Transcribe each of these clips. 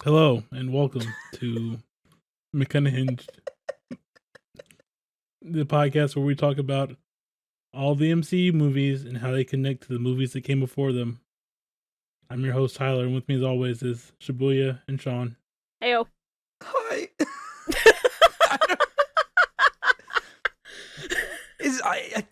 Hello and welcome to MCUnhinged, the podcast where we talk about all the MCU movies and how they connect to the movies that came before them. I'm your host Tyler, and with me as always is Shibuya and Shawn. Heyo. Hi.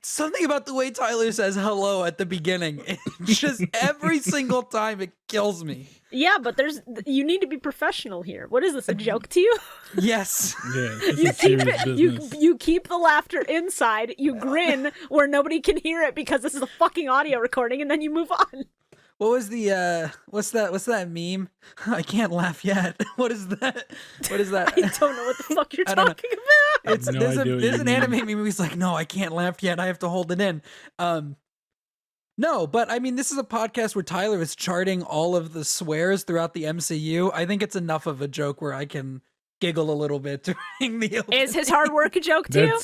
Something about the way Tyler says hello at the beginning. It's just every single time it kills me. Yeah, but you need to be professional here. What is this, a joke to you? Yes. Yeah, this is serious business. You keep the laughter inside, you grin where nobody can hear it because this is a fucking audio recording, and then you move on. What was the what's that meme? I can't laugh yet. What is that? What is that? I don't know what the fuck you're talking about. It's there's an anime meme. He's like, no, I can't laugh yet. I have to hold it in. No, but I mean, this is a podcast where Tyler is charting all of the swears throughout the MCU. I think it's enough of a joke where I can giggle a little bit during the opening. Is his hard work a joke to you?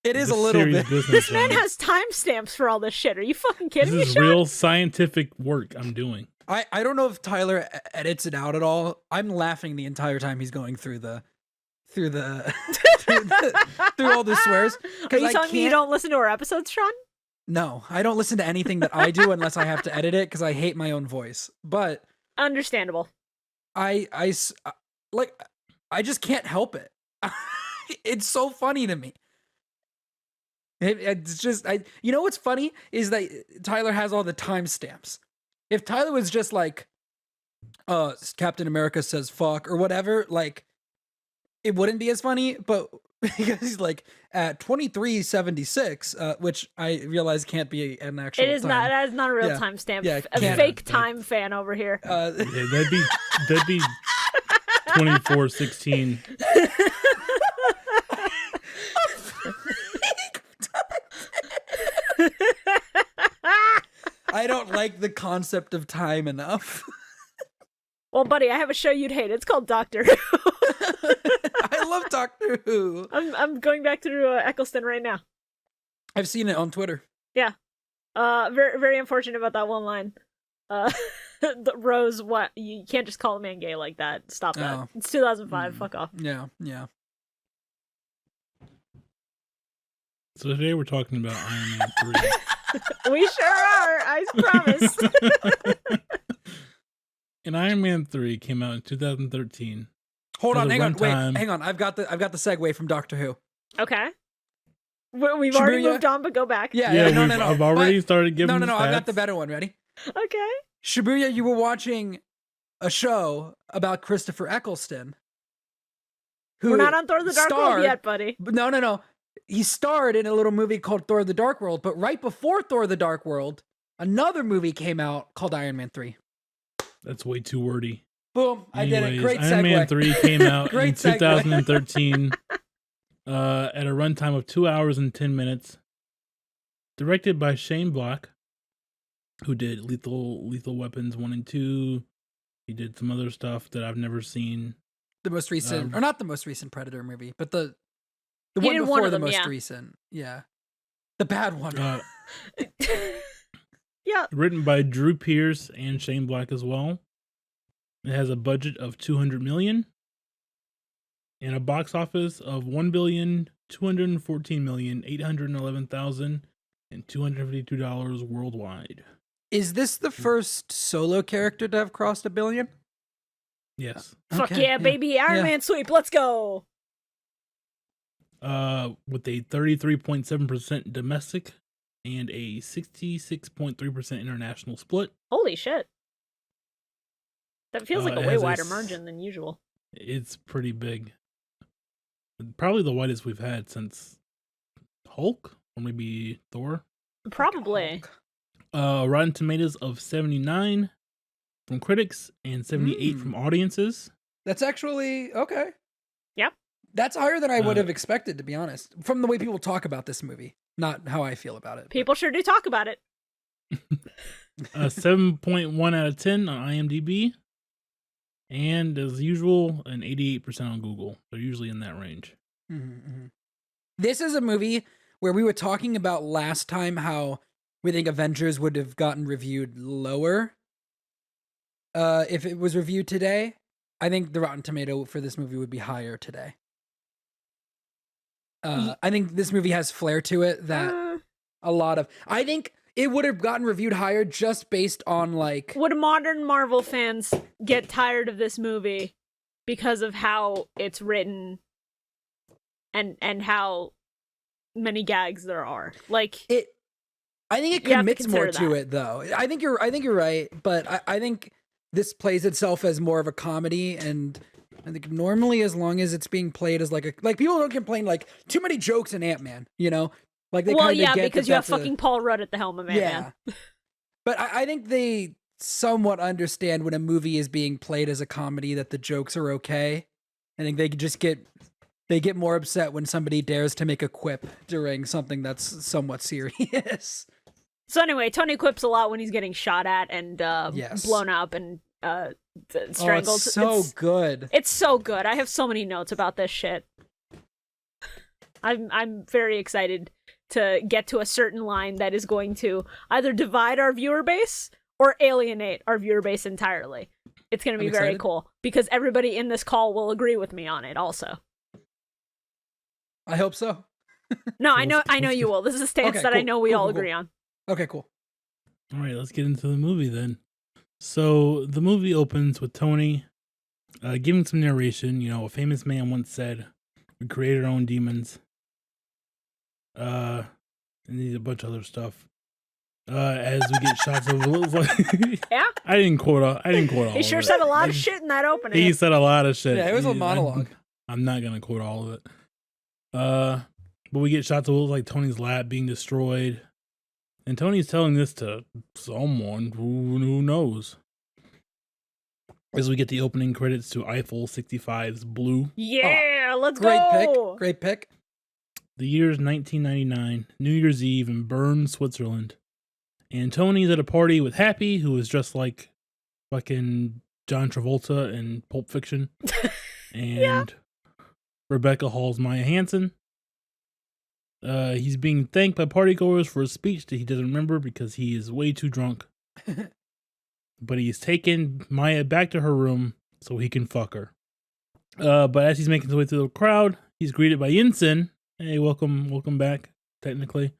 It is a little bit. This man has timestamps for all this shit. Are you fucking kidding me, This is Shawn? real scientific work I'm doing. I don't know if Tyler edits it out at all. I'm laughing the entire time he's going through through all the swears. Are you telling me you don't listen to our episodes, Shawn? No, I don't listen to anything that I do unless I have to edit it because I hate my own voice. But Understandable. I just can't help it. It's so funny to me. It's just, you know what's funny is that Tyler has all the timestamps. If Tyler was just like, Captain America says fuck or whatever, like, it wouldn't be as funny, but because he's like at 2376, which I realize can't be an actual It is time. that is not a real Yeah. timestamp. Yeah, A can't- fake time fan over here. Yeah, that'd be 2416. I don't like the concept of time enough. Well, buddy, I have a show you'd hate. It's called Doctor Who. I love Doctor Who. I'm going back through Eccleston right now. I've seen it on Twitter. Yeah. Very, very unfortunate about that one line. Rose, what? You can't just call a man gay like that. Stop that. Oh. It's 2005. Fuck off. Yeah. So today we're talking about Iron Man 3. We sure are. I promise. And Iron Man 3 came out in 2013. Hold on, hang on, runtime. wait, hang on. I've got the segue from Doctor Who. Okay. We've already Shibuya? moved on, but go back. Yeah, no. I've already started giving No, I've got the stats. better one. Ready? Okay. Shibuya, you were watching a show about Christopher Eccleston. Who We're not on Thor the Dark World starred- yet, buddy. No. He starred in a little movie called Thor the Dark World, but right before Thor the Dark World, another movie came out called Iron Man 3. That's way too wordy. Boom, I did it. Anyways, Great segue. Iron Man 3 came out in Great segue. 2013 at a runtime of 2 hours and 10 minutes. Directed by Shane Black, who did Lethal Weapons 1 and 2. He did some other stuff that I've never seen. The most recent, or not the most recent Predator movie, but the He one did before one of the them, most yeah. recent. Yeah. The bad one. Yeah. Written by Drew Pearce and Shane Black as well. It has a budget of $200 million and a box office of $1,214,811,252 worldwide. Is this the first solo character to have crossed $1 billion? Yes. Fuck Okay, yeah, baby. Iron yeah. Man sweep. Let's go. With a 33.7% domestic and a 66.3% international split. Holy shit. That feels like a it way has wider margin than usual. It's pretty big. Probably the widest we've had since Hulk or maybe Thor. Probably. Rotten Tomatoes of 79 from critics and 78 from audiences. That's actually okay. Yep. That's higher than I would have expected, to be honest, from the way people talk about this movie, not how I feel about it. People sure do talk about it. 7.1 out of 10 on IMDb. And as usual, an 88% on Google. They're usually in that range. Mm-hmm. This is a movie where we were talking about last time how we think Avengers would have gotten reviewed lower if it was reviewed today. I think the Rotten Tomato for this movie would be higher today. I think this movie has flair to it that I think it would have gotten reviewed higher just based on like. Would modern Marvel fans get tired of this movie because of how it's written and how many gags there are? Like it. I think it commits more to it, though. I think you're right, but I think this plays itself as more of a comedy, and I think normally, as long as it's being played as like people don't complain like too many jokes in Ant-Man, you know, like they kind of get because you have fucking Paul Rudd at the helm of Ant-Man. Yeah, but I think they somewhat understand when a movie is being played as a comedy that the jokes are okay. I think they just get more upset when somebody dares to make a quip during something that's somewhat serious. So anyway, Tony quips a lot when he's getting shot at and blown up and strangled. Oh, it's so good. It's so good. I have so many notes about this shit. I'm very excited to get to a certain line that is going to either divide our viewer base or alienate our viewer base entirely. It's going to be very cool because everybody in this call will agree with me on it also. I hope so. No, I know you will. This is a stance that I know we all agree on. Okay, cool. All right, let's get into the movie then. So the movie opens with Tony giving some narration. You know, a famous man once said, "We create our own demons." And a bunch of other stuff. As we get shots of yeah. I didn't quote all. He sure said a lot of shit in that opening. He said a lot of shit. Yeah, it was a monologue. I'm not gonna quote all of it. But we get shots of like Tony's lab being destroyed. And Tony's telling this to someone who knows. As we get the opening credits to Eiffel 65's Blue. Yeah, let's go. Great pick. The year's 1999, New Year's Eve in Bern, Switzerland. And Tony's at a party with Happy, who is dressed like fucking John Travolta in Pulp Fiction. And Rebecca Hall's Maya Hansen. He's being thanked by partygoers for a speech that he doesn't remember because he is way too drunk. But he's taken Maya back to her room so he can fuck her. But as he's making his way through the crowd, he's greeted by Yinsen. Hey, welcome back, technically.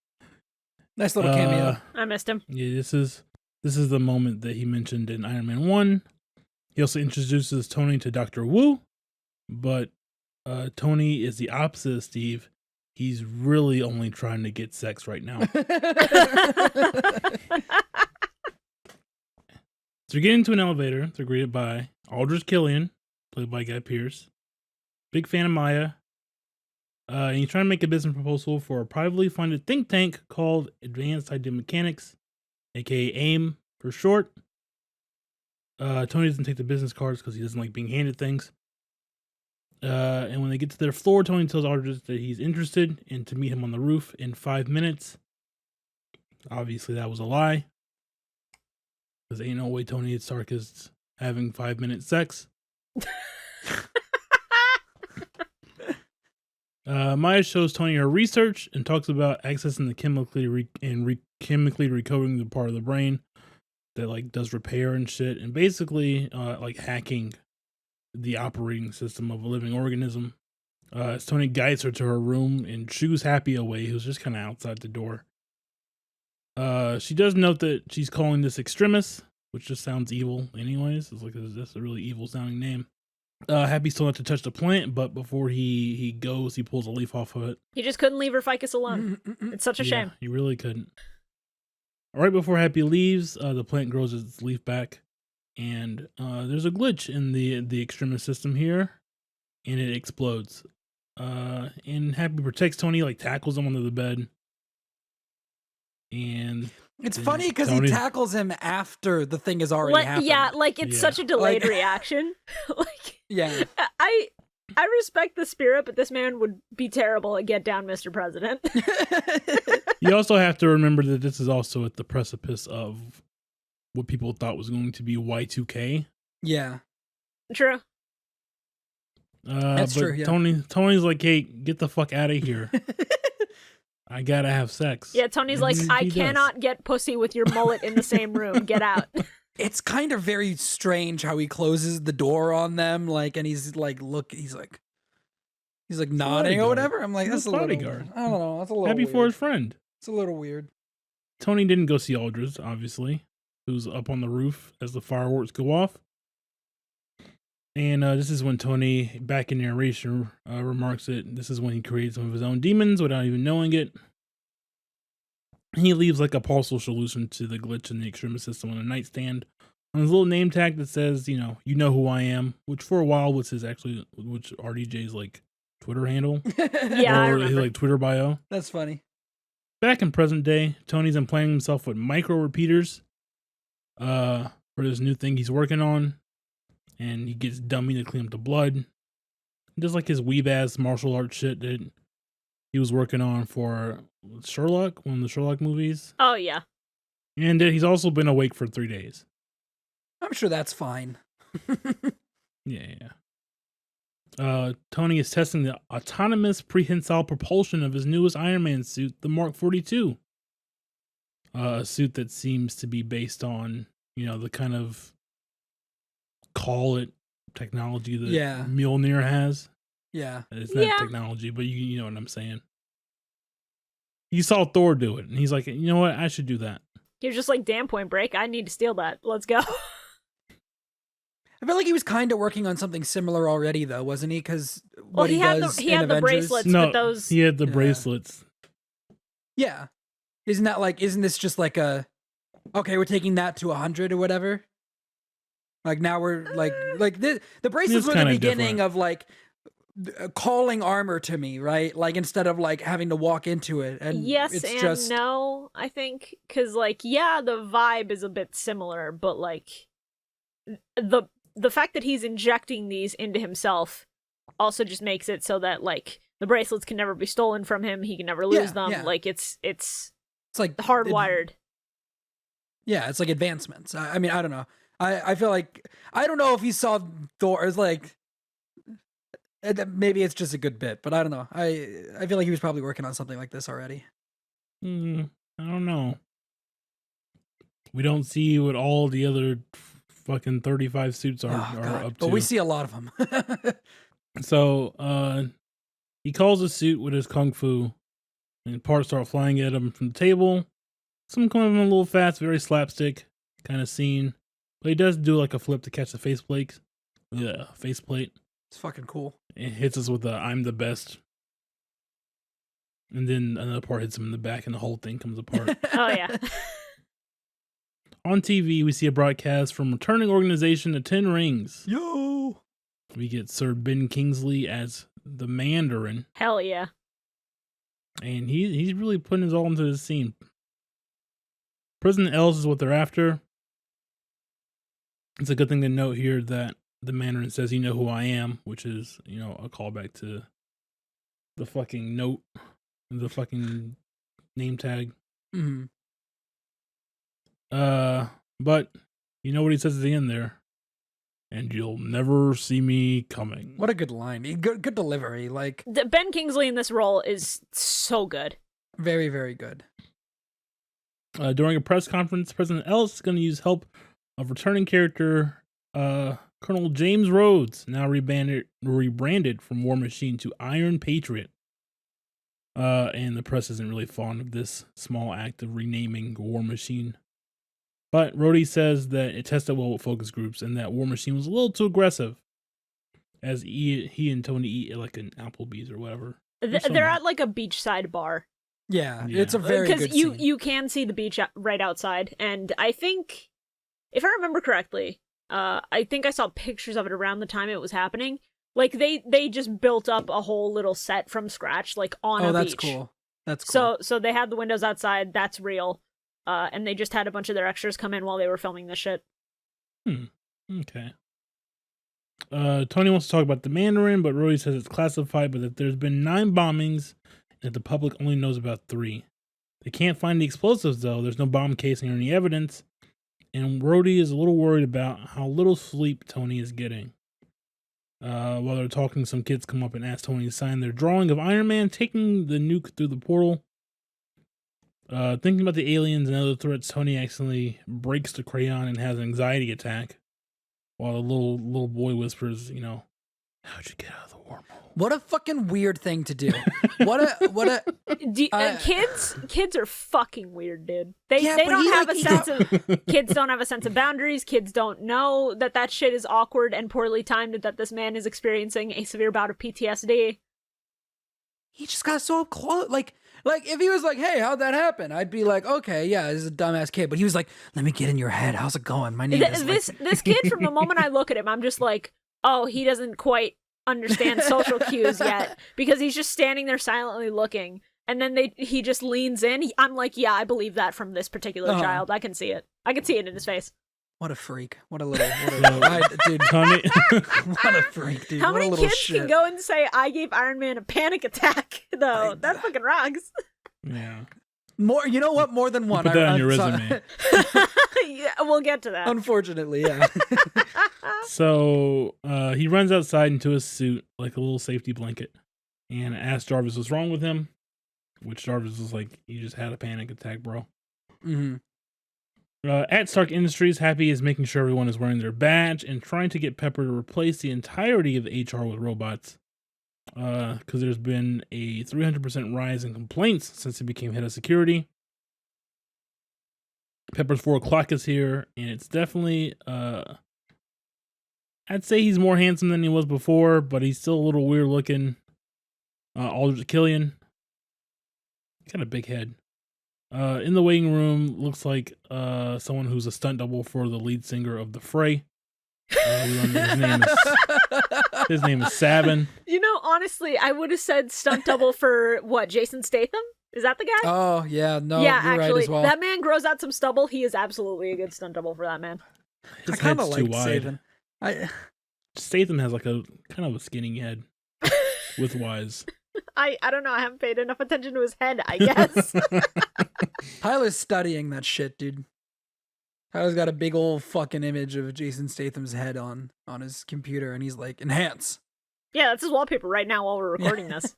Nice little cameo. I missed him. Yeah, this is the moment that he mentioned in Iron Man 1. He also introduces Tony to Dr. Wu, but Tony is the opposite of Steve. He's really only trying to get sex right now. So we get into an elevator. They're greeted by Aldrich Killian, played by Guy Pearce. Big fan of Maya. And he's trying to make a business proposal for a privately funded think tank called Advanced Idea Mechanics, aka AIM for short. Tony doesn't take the business cards because he doesn't like being handed things. And when they get to their floor, Tony tells Aldrich that he's interested and to meet him on the roof in 5 minutes. Obviously, that was a lie. Because ain't no way Tony Stark is having 5-minute sex. Maya shows Tony her research and talks about accessing the chemically recoding the part of the brain that like does repair and shit, and basically like hacking the operating system of a living organism. As Tony guides her to her room and shoos Happy away, who's just kind of outside the door. She does note that she's calling this Extremis, which just sounds evil anyways. It's like that's a really evil sounding name. Happy's told not to touch the plant, but before he goes, he pulls a leaf off of it. He just couldn't leave her ficus alone. It's such a shame. He really couldn't. Right before Happy leaves, the plant grows its leaf back, and there's a glitch in the Extremis system here, and it explodes. And Happy protects Tony, like tackles him under the bed. And it's funny because he tackles him after the thing has already happened. Yeah, like it's such a delayed reaction. Yeah. I respect the spirit, but this man would be terrible at Get Down, Mr. President. You also have to remember that this is also at the precipice of what people thought was going to be Y2K. Yeah. True. That's true, yeah. Tony's like, hey, get the fuck out of here. I gotta have sex. Yeah, Tony's like, I cannot get pussy with your mullet in the same room. Get out. it's kind of very strange how he closes the door on them, like, and he's like nodding or whatever. I'm like, He's that's a a little, bodyguard. I don't know, that's a little Happy weird. for his friend. It's a little weird. Tony didn't go see Aldridge, obviously, who's up on the roof as the fireworks go off. And this is when Tony, back in narration, remarks that this is when he creates some of his own demons without even knowing it. He leaves like a partial solution to the glitch in the extremist system on a nightstand on his little name tag that says, you know who I am, which for a while was which RDJ's like Twitter handle. Yeah, I or remember. his like Twitter bio. That's funny. Back in present day, Tony's implanting himself with micro repeaters for this new thing he's working on. And he gets dummy to clean up the blood. Just like his weeb ass martial arts shit that he was working on for Sherlock, one of the Sherlock movies. Oh, yeah. And he's also been awake for 3 days. I'm sure that's fine. Yeah. Tony is testing the autonomous prehensile propulsion of his newest Iron Man suit, the Mark 42. A suit that seems to be based on, the kind of call it technology that Mjolnir has. Yeah. It's not technology, but you know what I'm saying. He saw Thor do it, and he's like, you know what? I should do that. He was just like, damn, Point Break, I need to steal that. Let's go. I feel like he was kind of working on something similar already, though, wasn't he? Because he had the bracelets with those. He had the bracelets. Yeah. Isn't this just like okay, we're taking that to 100 or whatever? Like now we're the bracelets were the beginning different. of like calling armor to me, right? Like instead of like having to walk into it. And yes it's and just... no, I think, because like the vibe is a bit similar, but like the fact that he's injecting these into himself also just makes it so that like the bracelets can never be stolen from him. He can never lose them. Yeah. Like it's like hardwired. It's like advancements. I mean, I don't know. I feel like I don't know if he saw Thor as like maybe it's just a good bit, but I don't know. I feel like he was probably working on something like this already. I don't know. We don't see what all the other fucking 35 suits are up to. But we see a lot of them. So he calls a suit with his kung fu, and parts start flying at him from the table. Some coming in a little fast, very slapstick kind of scene. But he does do like a flip to catch the faceplate. Yeah, faceplate. It's fucking cool. It hits us with the "I'm the best," and then another part hits him in the back, and the whole thing comes apart. Oh yeah. On TV, we see a broadcast from returning organization The Ten Rings. Yo! We get Sir Ben Kingsley as the Mandarin. Hell yeah. And he's really putting his all into this scene. President Ellis is what they're after. It's a good thing to note here that the Mandarin says, "You know who I am," which is, a callback to the fucking note, the fucking name tag. Mm-hmm. But you know what he says at the end there? "And you'll never see me coming." What a good line. Good delivery. Like Ben Kingsley in this role is so good. Very, very good. During a press conference, President Ellis is going to use help of returning character Colonel James Rhodes, now rebranded from War Machine to Iron Patriot. And the press isn't really fond of this small act of renaming War Machine. But Rhodey says that it tested well with focus groups and that War Machine was a little too aggressive, as he and Tony eat like an Applebee's or whatever. They're at like a beachside bar. Yeah. It's a very good scene. Because you can see the beach right outside, and I think, if I remember correctly, I think I saw pictures of it around the time it was happening. Like they just built up a whole little set from scratch, like on a beach. Oh, that's cool. That's cool. So they had the windows outside. That's real. And they just had a bunch of their extras come in while they were filming this shit. Okay. Tony wants to talk about the Mandarin, but Rhodey says it's classified, but that there's been 9 bombings and that the public only knows about 3. They can't find the explosives, though. There's no bomb casing or any evidence. And Rhodey is a little worried about how little sleep Tony is getting. While they're talking, some kids come up and ask Tony to sign their drawing of Iron Man taking the nuke through the portal. Thinking about the aliens and other threats, Tony accidentally breaks the crayon and has an anxiety attack, while the little boy whispers, "How'd you get out of the wormhole?" What a fucking weird thing to do. What a Kids are fucking weird, dude. They Yeah, but don't he, have like, a he sense of kids don't have a sense of boundaries. Kids don't know that shit is awkward and poorly timed, and that this man is experiencing a severe bout of PTSD. he just got so close. Like if he was like, "Hey, how'd that happen?" I'd be like, "Okay, yeah, this is a dumbass kid." But he was like, "Let me get in your head. How's it going? My name is This kid. From the moment I look at him, I'm just like, oh, he doesn't quite understand social cues yet, because he's just standing there silently looking, and then he just leans in. I'm like, yeah, I believe that from this particular child. I can see it. I can see it in his face. What a freak. What a little dude. Tony, What a freak, dude. How what many a little kids shit. can go and say, I gave Iron Man a panic attack, though? That fucking rocks. yeah. More, you know what? More than one. Put that on your sorry. resume. Yeah, we'll get to that. Unfortunately, yeah. So he runs outside into his suit, like a little safety blanket, and asks Jarvis what's wrong with him, which Jarvis is like, "You just had a panic attack, bro." Mm-hmm. At Stark Industries, Happy is making sure everyone is wearing their badge and trying to get Pepper to replace the entirety of HR with robots. Because there's been a 300% rise in complaints since he became head of security. Pepper's 4 o'clock is here, and it's definitely, I'd say he's more handsome than he was before, but he's still a little weird looking. Aldrich Killian. Got a big head. In the waiting room, looks like someone who's a stunt double for the lead singer of The Fray. His name is Sabin. Honestly, I would have said stunt double for Jason Statham? Is that the guy? Oh, yeah. No, yeah, you're actually, right as well. that man grows out some stubble. He is absolutely a good stunt double for that man. His I kind of head's too like wide. Saban. Statham has like a kind of a skinny head with wise. I don't know. I haven't paid enough attention to his head, I guess. Tyler's studying that shit, dude. Tyler's got a big old fucking image of Jason Statham's head on his computer, and he's like, enhance. Yeah, that's his wallpaper right now while we're recording this.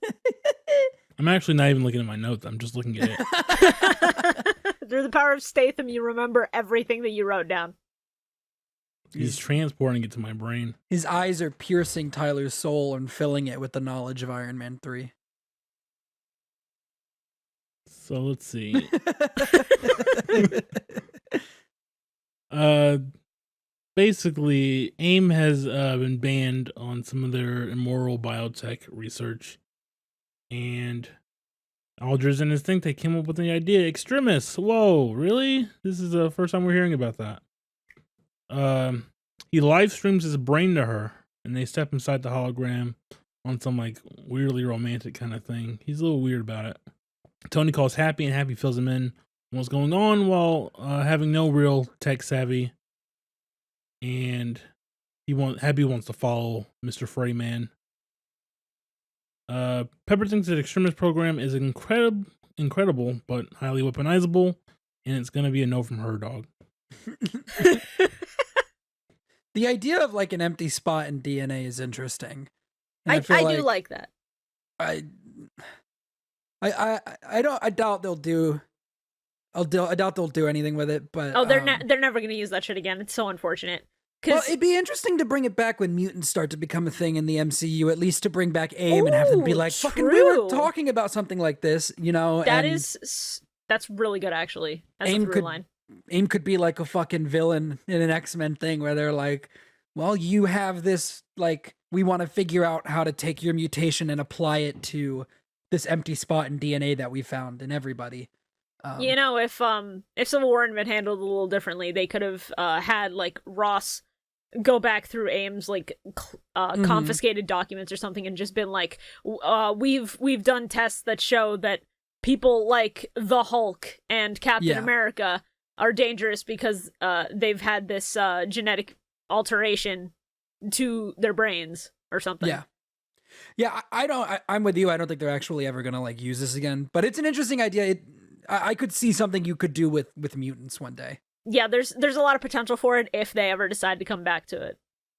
I'm actually not even looking at my notes. I'm just looking at it. Through the power of Statham, you remember everything that you wrote down. He's transporting it to my brain. His eyes are piercing Tyler's soul and filling it with the knowledge of Iron Man 3. So let's see. Basically, AIM has been banned on some of their immoral biotech research. And Aldridge and his think they came up with the idea. Extremists. Whoa, really? This is the first time we're hearing about that. He live streams his brain to her, and they step inside the hologram on some like weirdly romantic kind of thing. He's a little weird about it. Tony calls Happy, and Happy fills him in on what's going on while having no real tech savvy. And Happy wants to follow Mr. Freyman. Pepper thinks that Extremist program is incredible, but highly weaponizable, and it's gonna be a no from her, dog. The idea of like an empty spot in DNA is interesting. I do like that. I doubt they'll do. I doubt they'll do anything with it. But they're never gonna use that shit again. It's so unfortunate. Well, it'd be interesting to bring it back when mutants start to become a thing in the MCU. At least to bring back AIM and have them be like, "Fucking, we were talking about something like this," you know. That's really good, actually. That's a through line. AIM could be like a fucking villain in an X-Men thing where they're like, well, you have this, like, we want to figure out how to take your mutation and apply it to this empty spot in DNA that we found in everybody. If Civil War had been handled a little differently, they could have had like Ross go back through AIM's like confiscated documents or something and just been like, we've done tests that show that people like the Hulk and Captain America are dangerous because they've had this genetic alteration to their brains or something. Yeah, I'm with you. I don't think they're actually ever gonna like use this again. But it's an interesting idea. I could see something you could do with mutants one day. Yeah, there's a lot of potential for it if they ever decide to come back to it.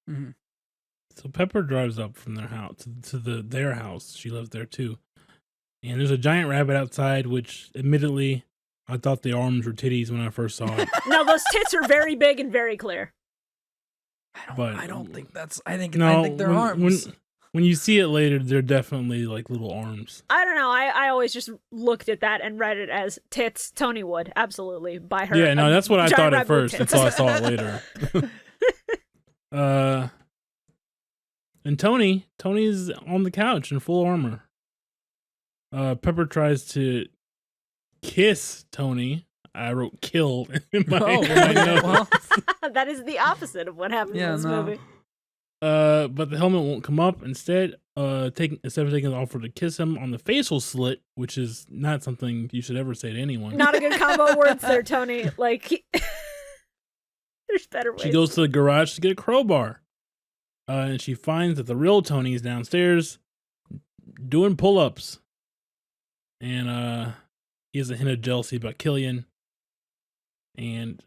Mm-hmm. So Pepper drives up from their house to their house. She lives there too. And there's a giant rabbit outside, which admittedly I thought the arms were titties when I first saw it. No, those tits are very big and very clear. I don't think that's. I think they're when, arms. When you see it later, they're definitely like little arms. I don't know. I always just looked at that and read it as tits. Tony would absolutely buy her. Yeah, no, that's what I thought at first tits. until I saw it later. And Tony's on the couch in full armor. Pepper tries to kiss Tony. I wrote kill in my notes. Well, That is the opposite of what happens in this movie. But the helmet won't come up. Instead of taking the offer to kiss him on the facial slit, which is not something you should ever say to anyone. Not a good combo of words there, Tony. Like, there's better ways. She goes to the garage to get a crowbar. And she finds that the real Tony is downstairs doing pull-ups. And he has a hint of jealousy about Killian. And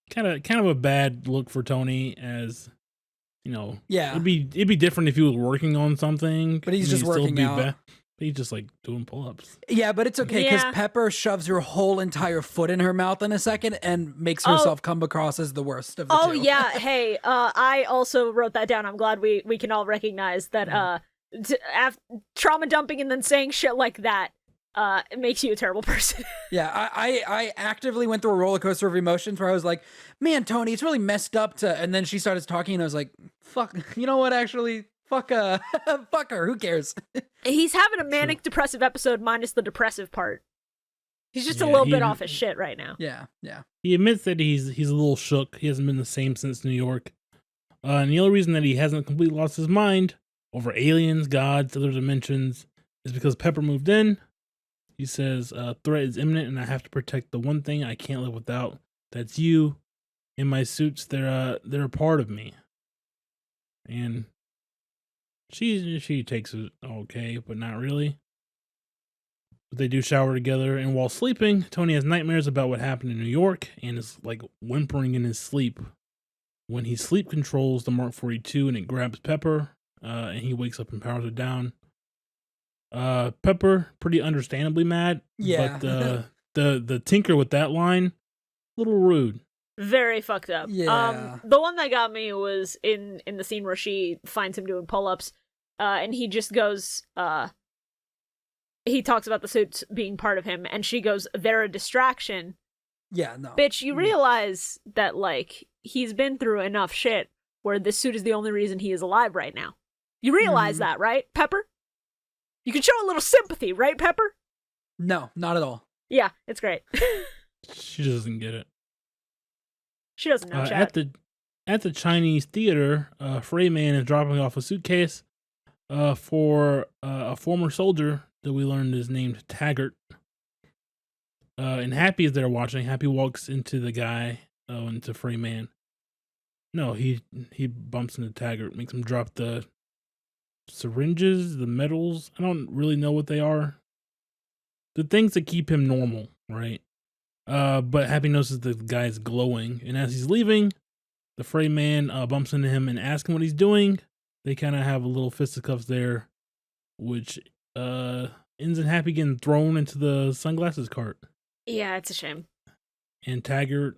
kind of a bad look for Tony, as yeah, it'd be different if he was working on something, but he's just working out. But he's just like doing pull-ups. Yeah, but it's okay because Pepper shoves her whole entire foot in her mouth in a second and makes herself come across as the worst of the two. Oh yeah, hey, I also wrote that down. I'm glad we can all recognize that. Trauma dumping and then saying shit like that. It makes you a terrible person. Yeah, I actively went through a roller coaster of emotions where I was like, man, Tony, it's really messed up and then she started talking and I was like, fuck, you know what, actually, fuck her, who cares? He's having a manic depressive episode minus the depressive part. He's just a little bit off his shit right now. Yeah. He admits that he's a little shook. He hasn't been the same since New York. And the only reason that he hasn't completely lost his mind over aliens, gods, other dimensions is because Pepper moved in. He says, threat is imminent and I have to protect the one thing I can't live without. That's you. In my suits, they're a part of me. And she takes it okay, but not really. But they do shower together, and while sleeping, Tony has nightmares about what happened in New York and is like whimpering in his sleep. When he sleep controls the Mark 42 and it grabs Pepper, and he wakes up and powers it down. Pepper, pretty understandably mad. Yeah. But the tinker with that line, a little rude. Very fucked up. Yeah. The one that got me was in the scene where she finds him doing pull-ups, and he just goes, he talks about the suits being part of him, and she goes, they're a distraction. Yeah, no. Bitch, you realize that, like, he's been through enough shit where this suit is the only reason he is alive right now. You realize that, right, Pepper? You can show a little sympathy, right, Pepper? No, not at all. Yeah, it's great. She doesn't get it. She doesn't know, chat. At the Chinese theater, Freyman is dropping off a suitcase for a former soldier that we learned is named Taggart. And Happy is there watching. Happy walks into the guy, into Freyman. No, he bumps into Taggart, makes him drop the syringes, the metals. I don't really know what they are. The things that keep him normal, right? But Happy notices the guy's glowing, and as he's leaving, the Freyman bumps into him and asks him what he's doing. They kind of have a little fisticuffs there, which ends in Happy getting thrown into the sunglasses cart. Yeah, it's a shame. And Taggart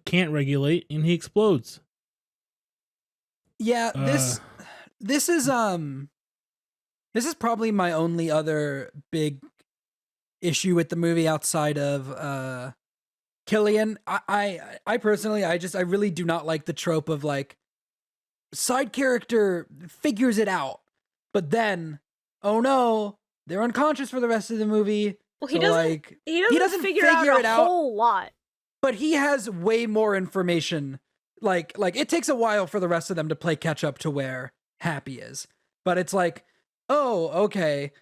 can't regulate, and he explodes. Yeah, this is probably my only other big issue with the movie outside of Killian. I personally, I really do not like the trope of like side character figures it out, but then oh no, they're unconscious for the rest of the movie. Well, he doesn't figure out a whole lot, but he has way more information. Like it takes a while for the rest of them to play catch up to where Happy is, but it's like, oh, okay.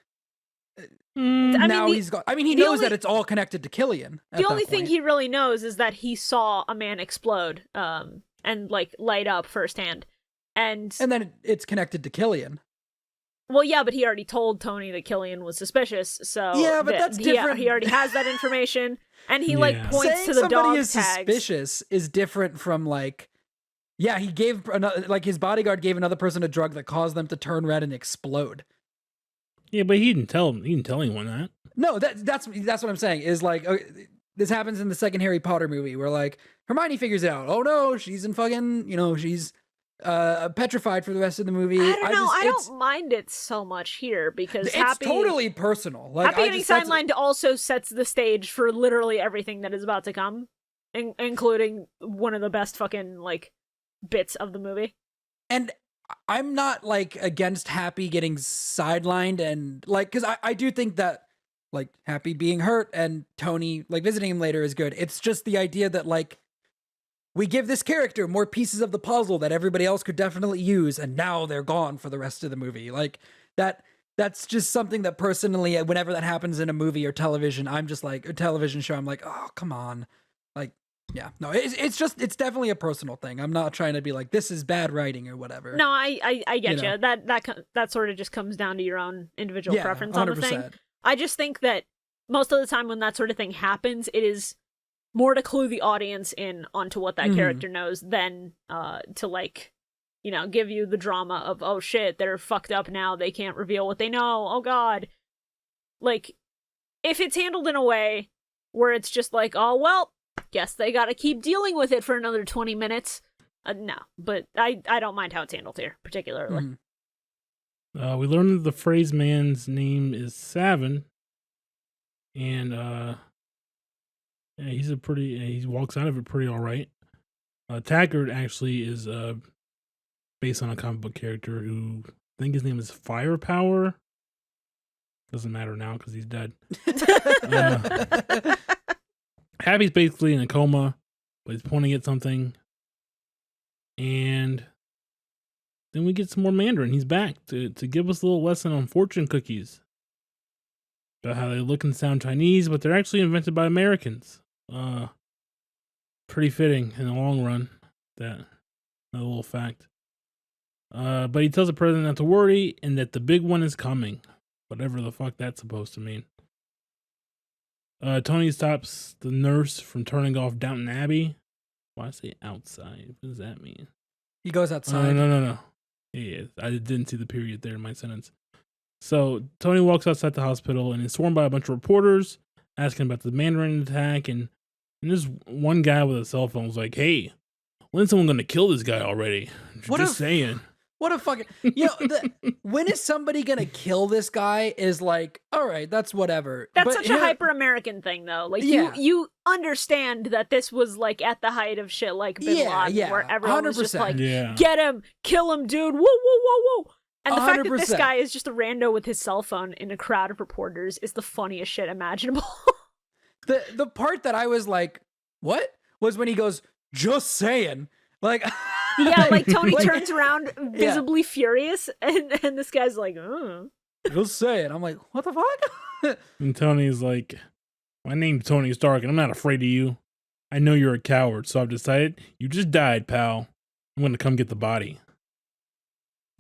Now he's got. I mean, he knows that it's all connected to Killian. The only thing he really knows is that he saw a man explode, and like light up firsthand, and then it's connected to Killian. Well, yeah, but he already told Tony that Killian was suspicious, so yeah, but that's different. He already has that information, and he like points saying to the dog tags. Somebody is suspicious is different from like, yeah, he gave another, like his bodyguard gave another person a drug that caused them to turn red and explode. Yeah, but he didn't tell anyone that. No, that's what I'm saying. Is like this happens in the second Harry Potter movie, where like Hermione figures out, oh no, she's in fucking, she's petrified for the rest of the movie. I don't know. I don't mind it so much here because it's totally personal. Like, Happy Ending Sidelined also sets the stage for literally everything that is about to come, including one of the best fucking like bits of the movie. And I'm not like against Happy getting sidelined, and like, because I do think that like Happy being hurt and Tony like visiting him later is good. It's just the idea that like we give this character more pieces of the puzzle that everybody else could definitely use, and now they're gone for the rest of the movie. Like that's just something that personally, whenever that happens in a movie or television, I'm just like, a television show, I'm like, oh, come on. Like, yeah, no, it's definitely a personal thing. I'm not trying to be like, this is bad writing or whatever. No, I get you. That sort of just comes down to your own individual preference 100%. On the thing. I just think that most of the time when that sort of thing happens, it is more to clue the audience in onto what that character knows than to like, give you the drama of, oh shit, they're fucked up now, they can't reveal what they know, oh god. Like, if it's handled in a way where it's just like, oh well, guess they gotta keep dealing with it for another 20 minutes. No, but I don't mind how it's handled here, particularly. We learned that the phrase man's name is Savin, and he walks out of it pretty all right. Taggart actually is based on a comic book character who I think his name is Firepower. Doesn't matter now because he's dead. Happy's basically in a coma, but he's pointing at something. And then we get some more Mandarin. He's back to give us a little lesson on fortune cookies. About how they look and sound Chinese, but they're actually invented by Americans. Pretty fitting in the long run, that little fact. But he tells the president not to worry and that the big one is coming. Whatever the fuck that's supposed to mean. Tony stops the nurse from turning off Downton Abbey. Why say outside? What does that mean? He goes outside. No. Yeah, I didn't see the period there in my sentence. So Tony walks outside the hospital and is swarmed by a bunch of reporters asking about the Mandarin attack. And there's one guy with a cell phone was like, hey, when's someone going to kill this guy already? Just saying. What a fucking... when is somebody going to kill this guy is like, all right, that's whatever. That's such a hyper-American thing, though. Like, you understand that this was, like, at the height of shit like Bin Laden, where everyone 100%. Was just like, get him, kill him, dude, whoa, whoa, whoa, whoa. And the 100%. Fact that this guy is just a rando with his cell phone in a crowd of reporters is the funniest shit imaginable. The part that I was like, what? Was when he goes, just saying. Like... Yeah, like Tony turns around visibly furious, and this guy's like, just saying. I'm like, what the fuck? And Tony's like, my name's Tony Stark, and I'm not afraid of you. I know you're a coward, so I've decided you just died, pal. I'm going to come get the body.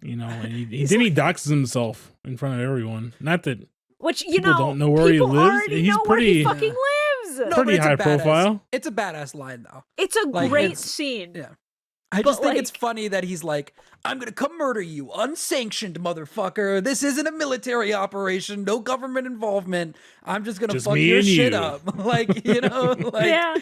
And he doxes himself in front of everyone. Not that people don't know where he lives. He's pretty... He fucking lives. Pretty high profile. It's a badass line, though. It's a great scene. Yeah. I just think it's funny that he's like, I'm going to come murder you, unsanctioned motherfucker. This isn't a military operation, no government involvement. I'm just going to fuck your shit up. Yeah.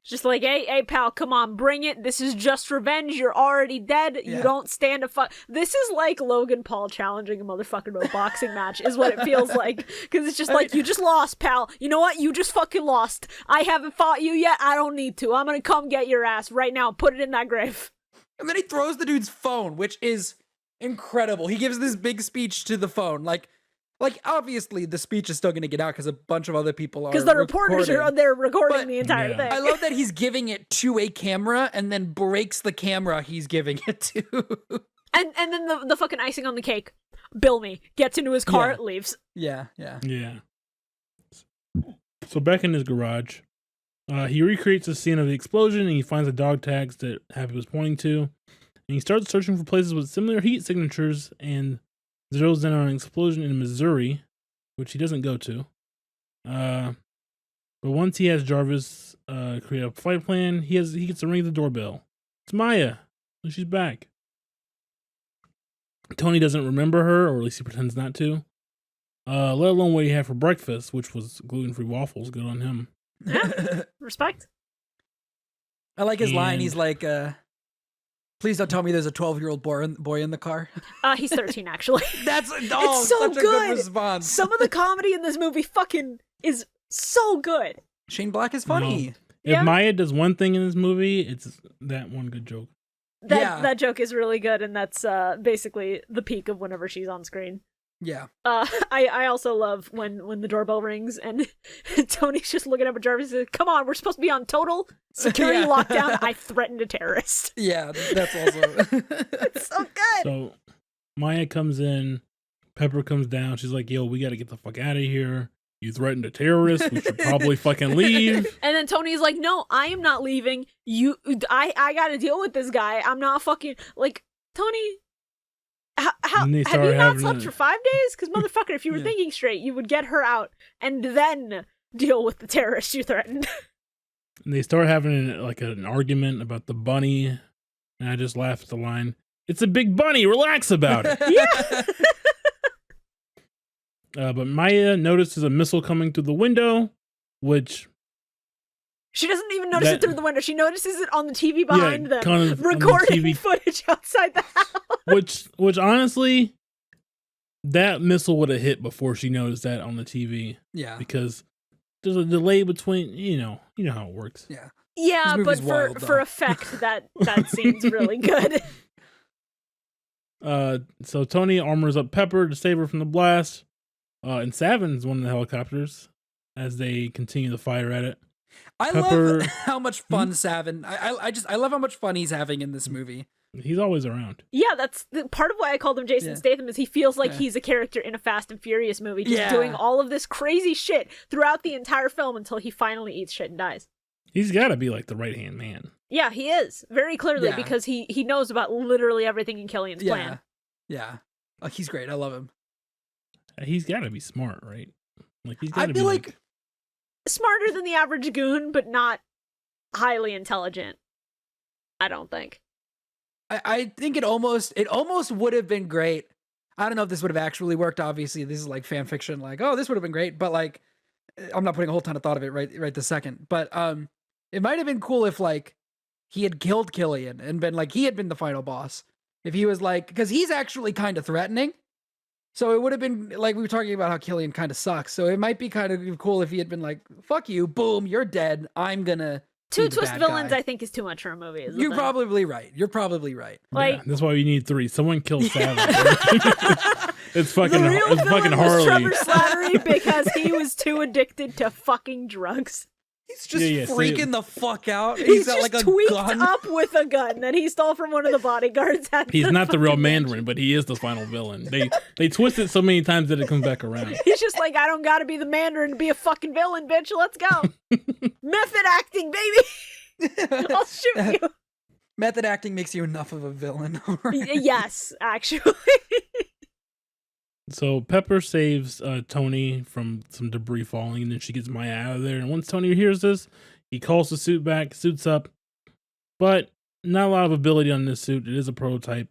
Just like, hey, pal, come on, bring it. This is just revenge. You're already dead. Yeah. You don't stand a fuck. This is like Logan Paul challenging a motherfucker to a boxing match is what it feels like. Because it's just you just lost, pal. You know what? You just fucking lost. I haven't fought you yet. I don't need to. I'm going to come get your ass right now. Put it in that grave. And then he throws the dude's phone, which is incredible. He gives this big speech to the phone. Like obviously the speech is still going to get out because a bunch of other people are because the reporters are there recording the entire thing. I love that he's giving it to a camera and then breaks the camera he's giving it to. And then the fucking icing on the cake. Bill me. Gets into his car, leaves. Yeah. So back in his garage, he recreates the scene of the explosion and he finds the dog tags that Happy was pointing to. And he starts searching for places with similar heat signatures and zeroes in on an explosion in Missouri, which he doesn't go to. But once he has Jarvis create a flight plan, he gets to ring the doorbell. It's Maya. She's back. Tony doesn't remember her, or at least he pretends not to. let alone what he had for breakfast, which was gluten-free waffles. Good on him. Yeah, respect. I like his line. And- He's like, please don't tell me there's a 12-year-old boy in the car. He's 13, actually. That's It's so such a good good. response. Some of the comedy in this movie fucking is so good. Shane Black is funny. If Maya does one thing in this movie, it's that one good joke. That joke is really good, and that's basically the peak of whenever she's on screen. Yeah. I also love when the doorbell rings and Tony's just looking up at Jarvis and says, come on, we're supposed to be on total security lockdown. I threatened a terrorist. Yeah, that's also... It's so good. So Maya comes in, Pepper comes down. She's like, yo, we got to get the fuck out of here. You threatened a terrorist. We should probably fucking leave. And then Tony's like, no, I am not leaving. I got to deal with this guy. I'm not fucking... Like, Tony... have you not slept for 5 days? Because motherfucker, if you were thinking straight, you would get her out and then deal with the terrorist you threatened. And they start having an argument about the bunny, and I just laughed at the line, "It's a big bunny, relax about it." Yeah. But Maya notices a missile coming through the window, which... She doesn't even notice it through the window. She notices it on the TV behind them, kind of recording TV. footage outside the house. Which honestly, that missile would have hit before she noticed that on the TV. Yeah. Because there's a delay between, you know how it works. Yeah. Yeah, but for effect, that seems really good. So Tony armors up Pepper to save her from the blast, and Savin's one of the helicopters as they continue to fire at it. I love how much fun Savin. I love how much fun he's having in this movie. He's always around. Yeah, that's part of why I called him Jason Statham. Is he feels like he's a character in a Fast and Furious movie, just doing all of this crazy shit throughout the entire film until he finally eats shit and dies. He's got to be like the right hand man. Yeah, he is very clearly because he knows about literally everything in Killian's plan. Yeah, oh, he's great. I love him. He's got to be smart, right? Like he's got to I be feel like smarter than the average goon, but not highly intelligent. I don't think. I think it almost would have been great. I don't know if this would have actually worked. Obviously, this is like fan fiction. Like, oh, this would have been great, but like, I'm not putting a whole ton of thought of it right this second. But it might have been cool if like he had killed Killian and been like he had been the final boss. If he was like, because he's actually kind of threatening. So it would have been like we were talking about how Killian kind of sucks. So it might be kind of cool if he had been like, "Fuck you, boom, you're dead. I'm gonna." Two twist villains, I think, is too much for a movie. You're probably right. You're probably right. Like, yeah, that's why we need 3. Someone kills Savage. It's fucking the real villain Harley. was Trevor Slattery because he was too addicted to fucking drugs. He's just freaking the fuck out. He's got just like a tweaked gun up with a gun that he stole from one of the bodyguards. He's not the real Mandarin, but he is the final villain. They twist it so many times that it comes back around. He's just like, I don't gotta be the Mandarin to be a fucking villain, bitch. Let's go. Method acting, baby. I'll shoot you. Method acting makes you enough of a villain. Yes, actually. So Pepper saves Tony from some debris falling, and then she gets Maya out of there. And once Tony hears this, he calls the suit back, suits up, but not a lot of ability on this suit. It is a prototype,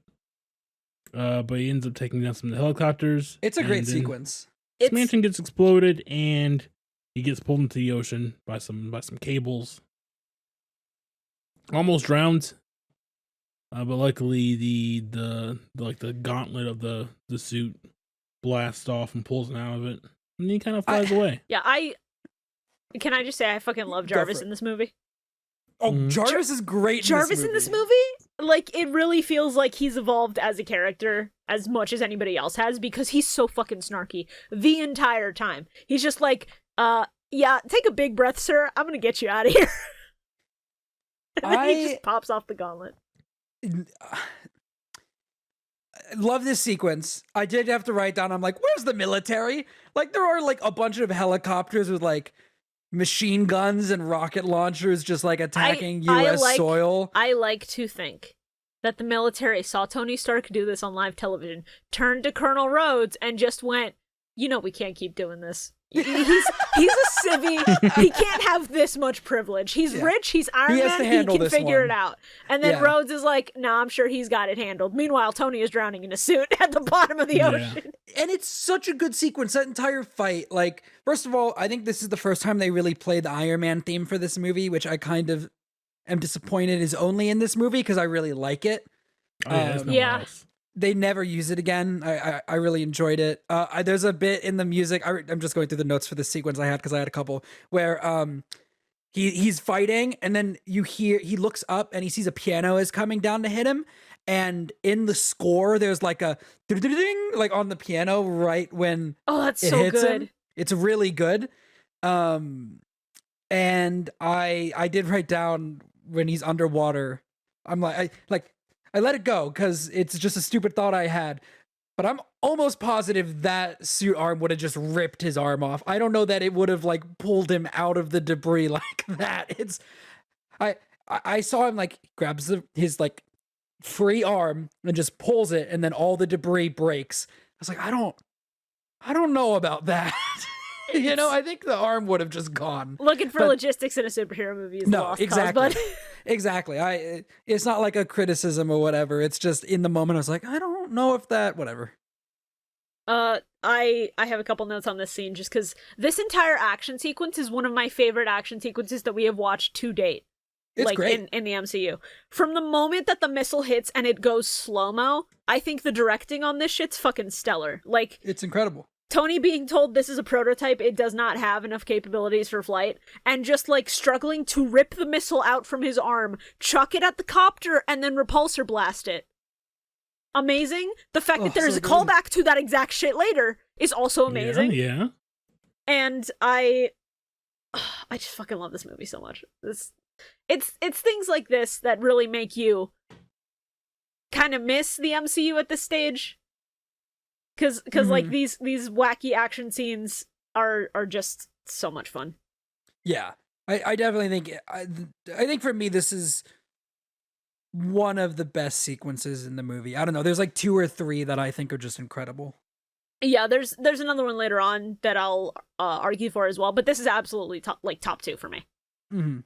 but he ends up taking down some of the helicopters. It's a great sequence. His mansion gets exploded, and he gets pulled into the ocean by some cables. Almost drowned, but luckily the gauntlet of the suit blasts off and pulls him out of it, and he kind of flies away. Yeah, can I just say I fucking love Jarvis in this movie. Oh, Jarvis is great. Jarvis in this movie, like, it really feels like he's evolved as a character as much as anybody else has because he's so fucking snarky the entire time. He's just like, yeah, take a big breath, sir. I'm gonna get you out of here. And then he just pops off the gauntlet. Love this sequence. I did have to write down, I'm like, where's the military? Like, there are like a bunch of helicopters with like machine guns and rocket launchers just like attacking US soil. I like to think that the military saw Tony Stark do this on live television, turned to Colonel Rhodes and just went, you know, we can't keep doing this. He's a civvy. He can't have this much privilege. He's rich. He's Iron Man. He can figure it out. And then Rhodes is like, "No, I'm sure he's got it handled." Meanwhile, Tony is drowning in a suit at the bottom of the ocean. And it's such a good sequence. That entire fight. Like, first of all, I think this is the first time they really played the Iron Man theme for this movie, which I kind of am disappointed is only in this movie because I really like it. They never use it again. I really enjoyed it. There's a bit in the music. I'm just going through the notes for the sequence I had because I had a couple where he's fighting and then he looks up and he sees a piano is coming down to hit him. And in the score, there's like a ding like on the piano right when that's it so hits good. him. It's really good. And I did write down when he's underwater. I'm like I let it go because it's just a stupid thought I had, but I'm almost positive that suit arm would have just ripped his arm off. I don't know that it would have like pulled him out of the debris like that. I saw him like grabs his like free arm and just pulls it, and then all the debris breaks. I was like, I don't know about that. You know, I think the arm would have just gone. Looking for logistics in a superhero movie is lost exactly. cause, but exactly. It's not like a criticism or whatever. It's just in the moment I was like, I don't know if that whatever. I have a couple notes on this scene just because this entire action sequence is one of my favorite action sequences that we have watched to date. It's like great. in the MCU. From the moment that the missile hits and it goes slow-mo, I think the directing on this shit's fucking stellar. Like, it's incredible. Tony being told this is a prototype, it does not have enough capabilities for flight, and just like struggling to rip the missile out from his arm, chuck it at the copter, and then repulsor blast it. Amazing. The fact that there's a callback to that exact shit later is also amazing. Yeah. And I just fucking love this movie so much. It's things like this that really make you kind of miss the MCU at this stage. Cause like these wacky action scenes are just so much fun. Yeah, I definitely think I think for me this is one of the best sequences in the movie. I don't know. There's like 2 or 3 that I think are just incredible. Yeah, there's another one later on that I'll argue for as well, but this is absolutely top 2 for me. Mm-hmm.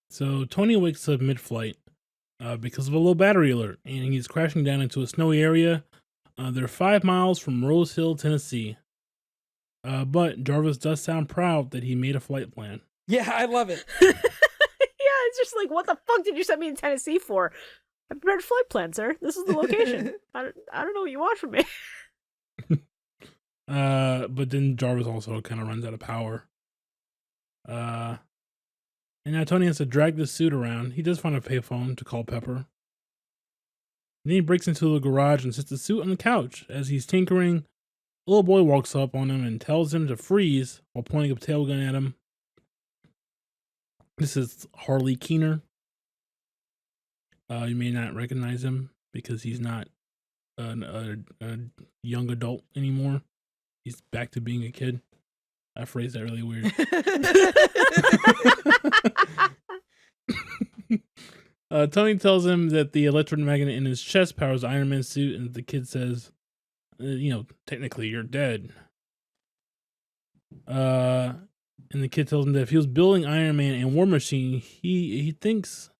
So Tony wakes up mid-flight because of a low battery alert, and he's crashing down into a snowy area. They're 5 miles from Rose Hill, Tennessee. But Jarvis does sound proud that he made a flight plan. Yeah, I love it. Yeah, it's just like, what the fuck did you send me to Tennessee for? I prepared a flight plan, sir. This is the location. I don't know what you want from me. But then Jarvis also kind of runs out of power. And now Tony has to drag the suit around. He does find a payphone to call Pepper. Then he breaks into the garage and sits the suit on the couch. As he's tinkering, a little boy walks up on him and tells him to freeze while pointing a tail gun at him. This is Harley Keener. You may not recognize him because he's not a young adult anymore. He's back to being a kid. I phrased that really weird. Tony tells him that the electromagnet in his chest powers Iron Man's suit, and the kid says, technically you're dead. And the kid tells him that if he was building Iron Man and War Machine, he thinks,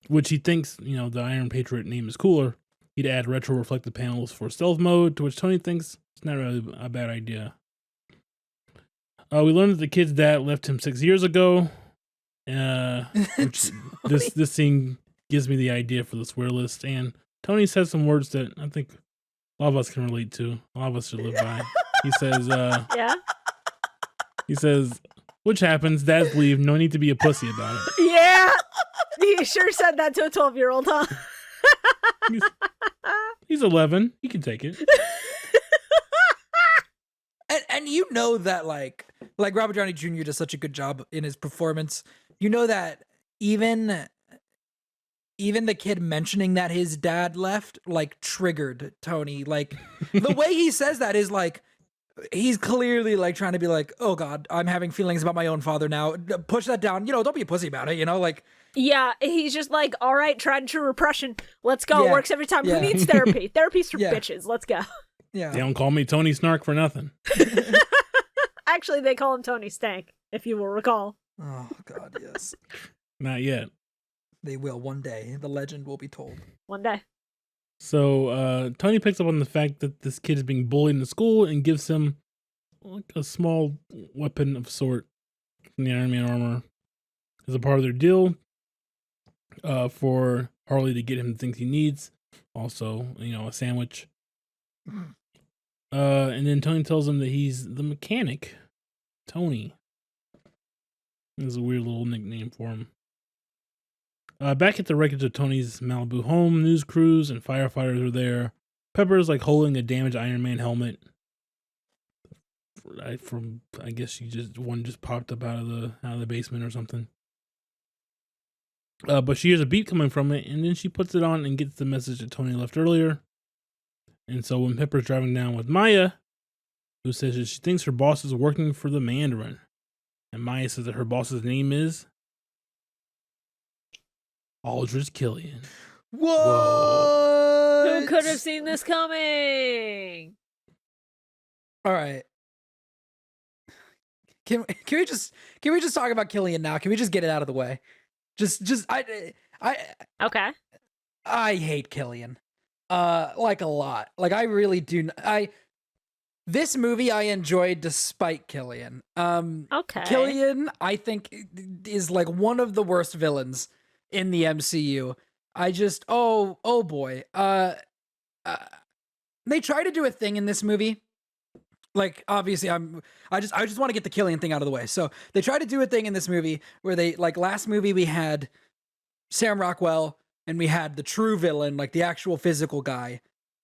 the Iron Patriot name is cooler, he'd add retro reflective panels for stealth mode, to which Tony thinks it's not really a bad idea. We learned that the kid's dad left him 6 years ago. Which this scene gives me the idea for the swear list, and Tony says some words that I think a lot of us can relate to. A lot of us should live by. He says, yeah. He says, which happens, dads leave, no need to be a pussy about it. Yeah. He sure said that to a 12-year-old, huh? He's 11. He can take it. And you know that like Robert Downey Jr. does such a good job in his performance. You know that even the kid mentioning that his dad left like triggered Tony. Like the way he says that is like he's clearly like trying to be like, oh God, I'm having feelings about my own father now. Push that down. Don't be a pussy about it. Like. Yeah, he's just like, all right, tried and true repression. Let's go. Yeah. Works every time. Who needs therapy? Therapy's for Yeah. bitches. Let's go. Yeah. They don't call me Tony Snark for nothing. Actually, they call him Tony Stank, if you will recall. Oh God, yes. Not yet. They will one day. The legend will be told. One day. So Tony picks up on the fact that this kid is being bullied in school and gives him like a small weapon of sort from the Iron Man armor as a part of their deal for Harley to get him the things he needs. Also, a sandwich. And then Tony tells him that he's the mechanic. Tony. There's a weird little nickname for him. Back at the wreckage of Tony's Malibu home, news crews and firefighters are there. Pepper's like holding a damaged Iron Man helmet. I guess one just popped up out of the basement or something. But she hears a beep coming from it, and then she puts it on and gets the message that Tony left earlier. And so when Pepper's driving down with Maya, who says that she thinks her boss is working for the Mandarin, and Maya says that her boss's name is Aldrich Killian. What? Who could have seen this coming? All right. Can we just talk about Killian now? Can we just get it out of the way? Okay. I hate Killian. Like a lot. Like I really do. This movie I enjoyed despite Killian. Okay. Killian, I think, is like one of the worst villains in the MCU. I just oh boy. They try to do a thing in this movie. Like obviously I just want to get the Killian thing out of the way. So they try to do a thing in this movie where they like last movie we had Sam Rockwell and we had the true villain, like the actual physical guy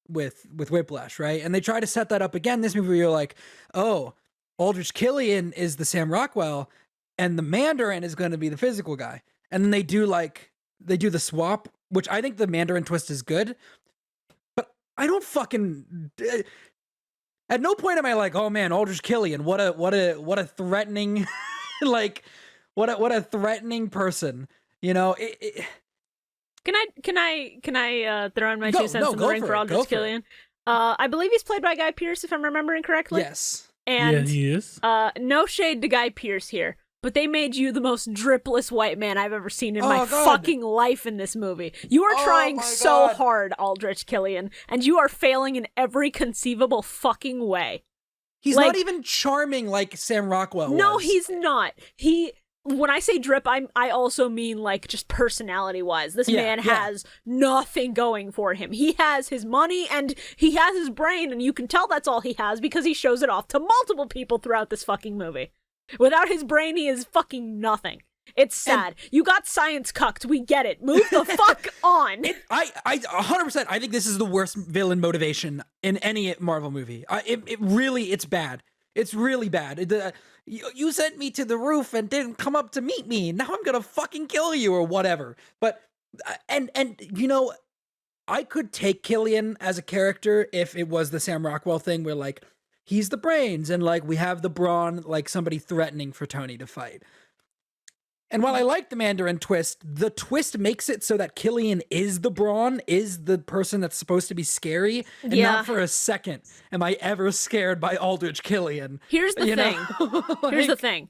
with Whiplash, right? And they try to set that up again this movie where you're like, oh, Aldrich Killian is the Sam Rockwell and the Mandarin is going to be the physical guy. And then they do the swap, which I think the Mandarin twist is good, but I don't fucking at no point am I like, oh man, Aldrich Killian, what a threatening like what a threatening person, Can I throw in my 2 cents in the ring for Aldrich Killian? I believe he's played by Guy Pearce, if I'm remembering correctly. Yes. And yeah, he is. No shade to Guy Pearce here, but they made you the most dripless white man I've ever seen in my fucking life in this movie. You are trying so hard, Aldrich Killian, and you are failing in every conceivable fucking way. He's not even charming like Sam Rockwell was. No, he's not. When I say drip, I also mean like just personality-wise. This man has nothing going for him. He has his money and he has his brain, and you can tell that's all he has because he shows it off to multiple people throughout this fucking movie. Without his brain, he is fucking nothing. It's sad. You got science cucked. We get it. Move the fuck on. I 100%. I think this is the worst villain motivation in any Marvel movie. It's bad. It's really bad. You sent me to the roof and didn't come up to meet me. Now I'm gonna fucking kill you or whatever. But I could take Killian as a character if it was the Sam Rockwell thing where like he's the brains and like we have the brawn, like somebody threatening for Tony to fight. And while I like the Mandarin twist, the twist makes it so that Killian is the brawn, is the person that's supposed to be scary, and not for a second am I ever scared by Aldrich Killian. Here's the thing. Here's the thing.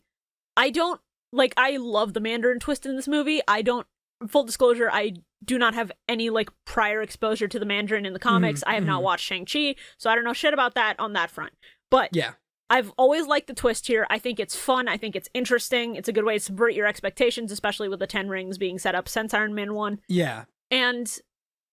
I love the Mandarin twist in this movie. Full disclosure, I do not have any like prior exposure to the Mandarin in the comics. I have not watched Shang-Chi, so I don't know shit about that on that front. But yeah. I've always liked the twist here. I think it's fun. I think it's interesting. It's a good way to subvert your expectations, especially with the 10 rings being set up since Iron Man 1. Yeah. And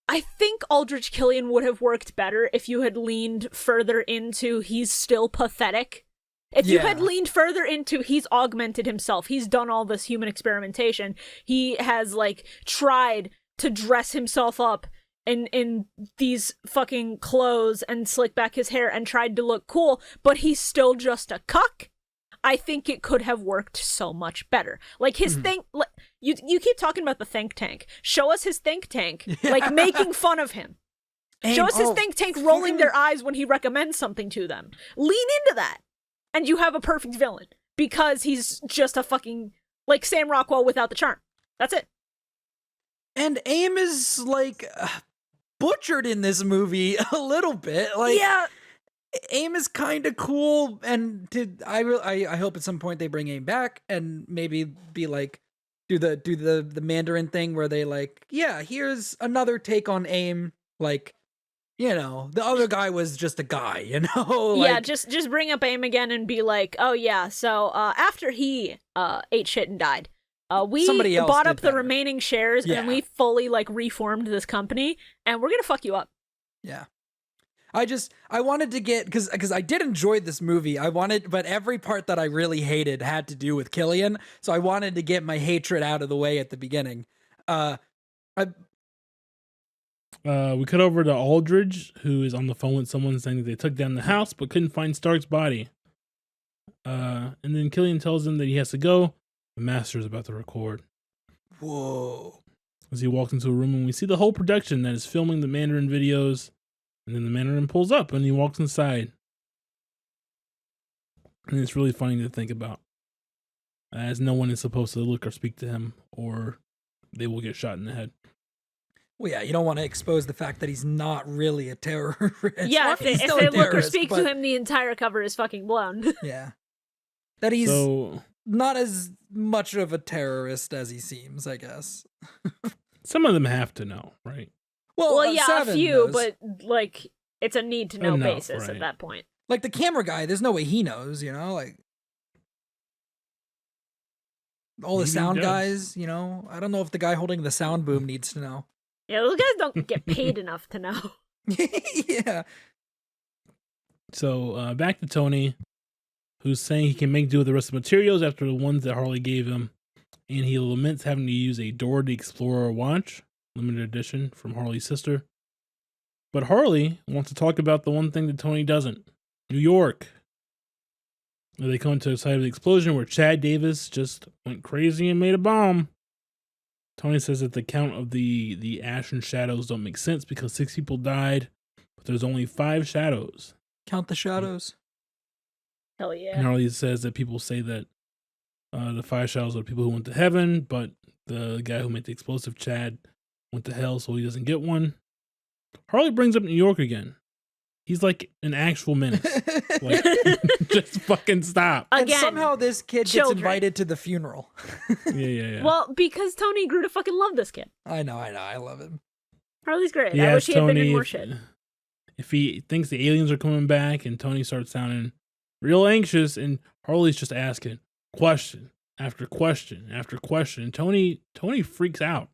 I think Aldrich Killian would have worked better if you had leaned further into he's still pathetic. If you had leaned further into he's augmented himself, he's done all this human experimentation, he has like tried to dress himself up in these fucking clothes and slick back his hair and tried to look cool, but he's still just a cuck. I think it could have worked so much better. Like his thing, you keep talking about the think tank. Show us his think tank, like making fun of him. Show us his think tank rolling their eyes when he recommends something to them. Lean into that, and you have a perfect villain because he's just a fucking like Sam Rockwell without the charm. That's it. And AIM is like butchered in this movie a little bit. Like, AIM is kind of cool, and I hope at some point they bring AIM back and maybe be like do the Mandarin thing where they like, yeah, here's another take on AIM, like, you know, the other guy was just a guy, you know? Like, yeah, just bring up AIM again and be like, oh yeah, so after he ate shit and died, we Somebody else bought did up the better. remaining shares Yeah. and we fully like reformed this company, and we're gonna fuck you up. yeah. I wanted to get, because I did enjoy this movie. But every part that I really hated had to do with Killian. So I wanted to get my hatred out of the way at the beginning. We cut over to Aldridge, who is on the phone with someone saying that they took down the house but couldn't find Stark's body. And then Killian tells him that he has to go. The Master is about to record. Whoa. As he walks into a room, and we see the whole production that is filming the Mandarin videos. And then the Mandarin pulls up and he walks inside. And it's really funny to think about, as no one is supposed to look or speak to him, or they will get shot in the head. Well, yeah, you don't want to expose the fact that he's not really a terrorist. Yeah, if He's they still a look or terrorist, speak but- to him, the entire cover is fucking blown. Yeah. That he's So not as much of a terrorist as he seems, I guess. some of them have to know, right? Well, yeah, a Savin few, knows. but like it's a need to know Enough, basis right. at that point. Like the camera guy, there's no way he knows, you know? Like all the Maybe he sound does. guys, you know? I don't know if the guy holding the sound boom needs to know. Yeah, those guys don't get paid enough to know. Yeah. So back to Tony, who's saying he can make do with the rest of the materials after the ones that Harley gave him. And he laments having to use a Dora the Explorer watch, limited edition from Harley's sister. But Harley wants to talk about the one thing that Tony doesn't. New York. They come to the site of the explosion where Chad Davis just went crazy and made a bomb. Tony says that the count of the ash and shadows don't make sense because 6 people died, but there's only 5 shadows. Count the shadows. Hell yeah. And Harley says that people say that the 5 shadows are people who went to heaven, but the guy who made the explosive, Chad, went to hell, so he doesn't get one. Harley brings up New York again. He's like an actual menace. Like, just fucking stop. And Again, somehow this kid gets children. invited to the funeral. Yeah. Well, because Tony grew to fucking love this kid. I know. I love him. Harley's great. He I wish asks he had been in Tony more shit. if he thinks the aliens are coming back, and Tony starts sounding real anxious, and Harley's just asking question after question after question. And Tony freaks out.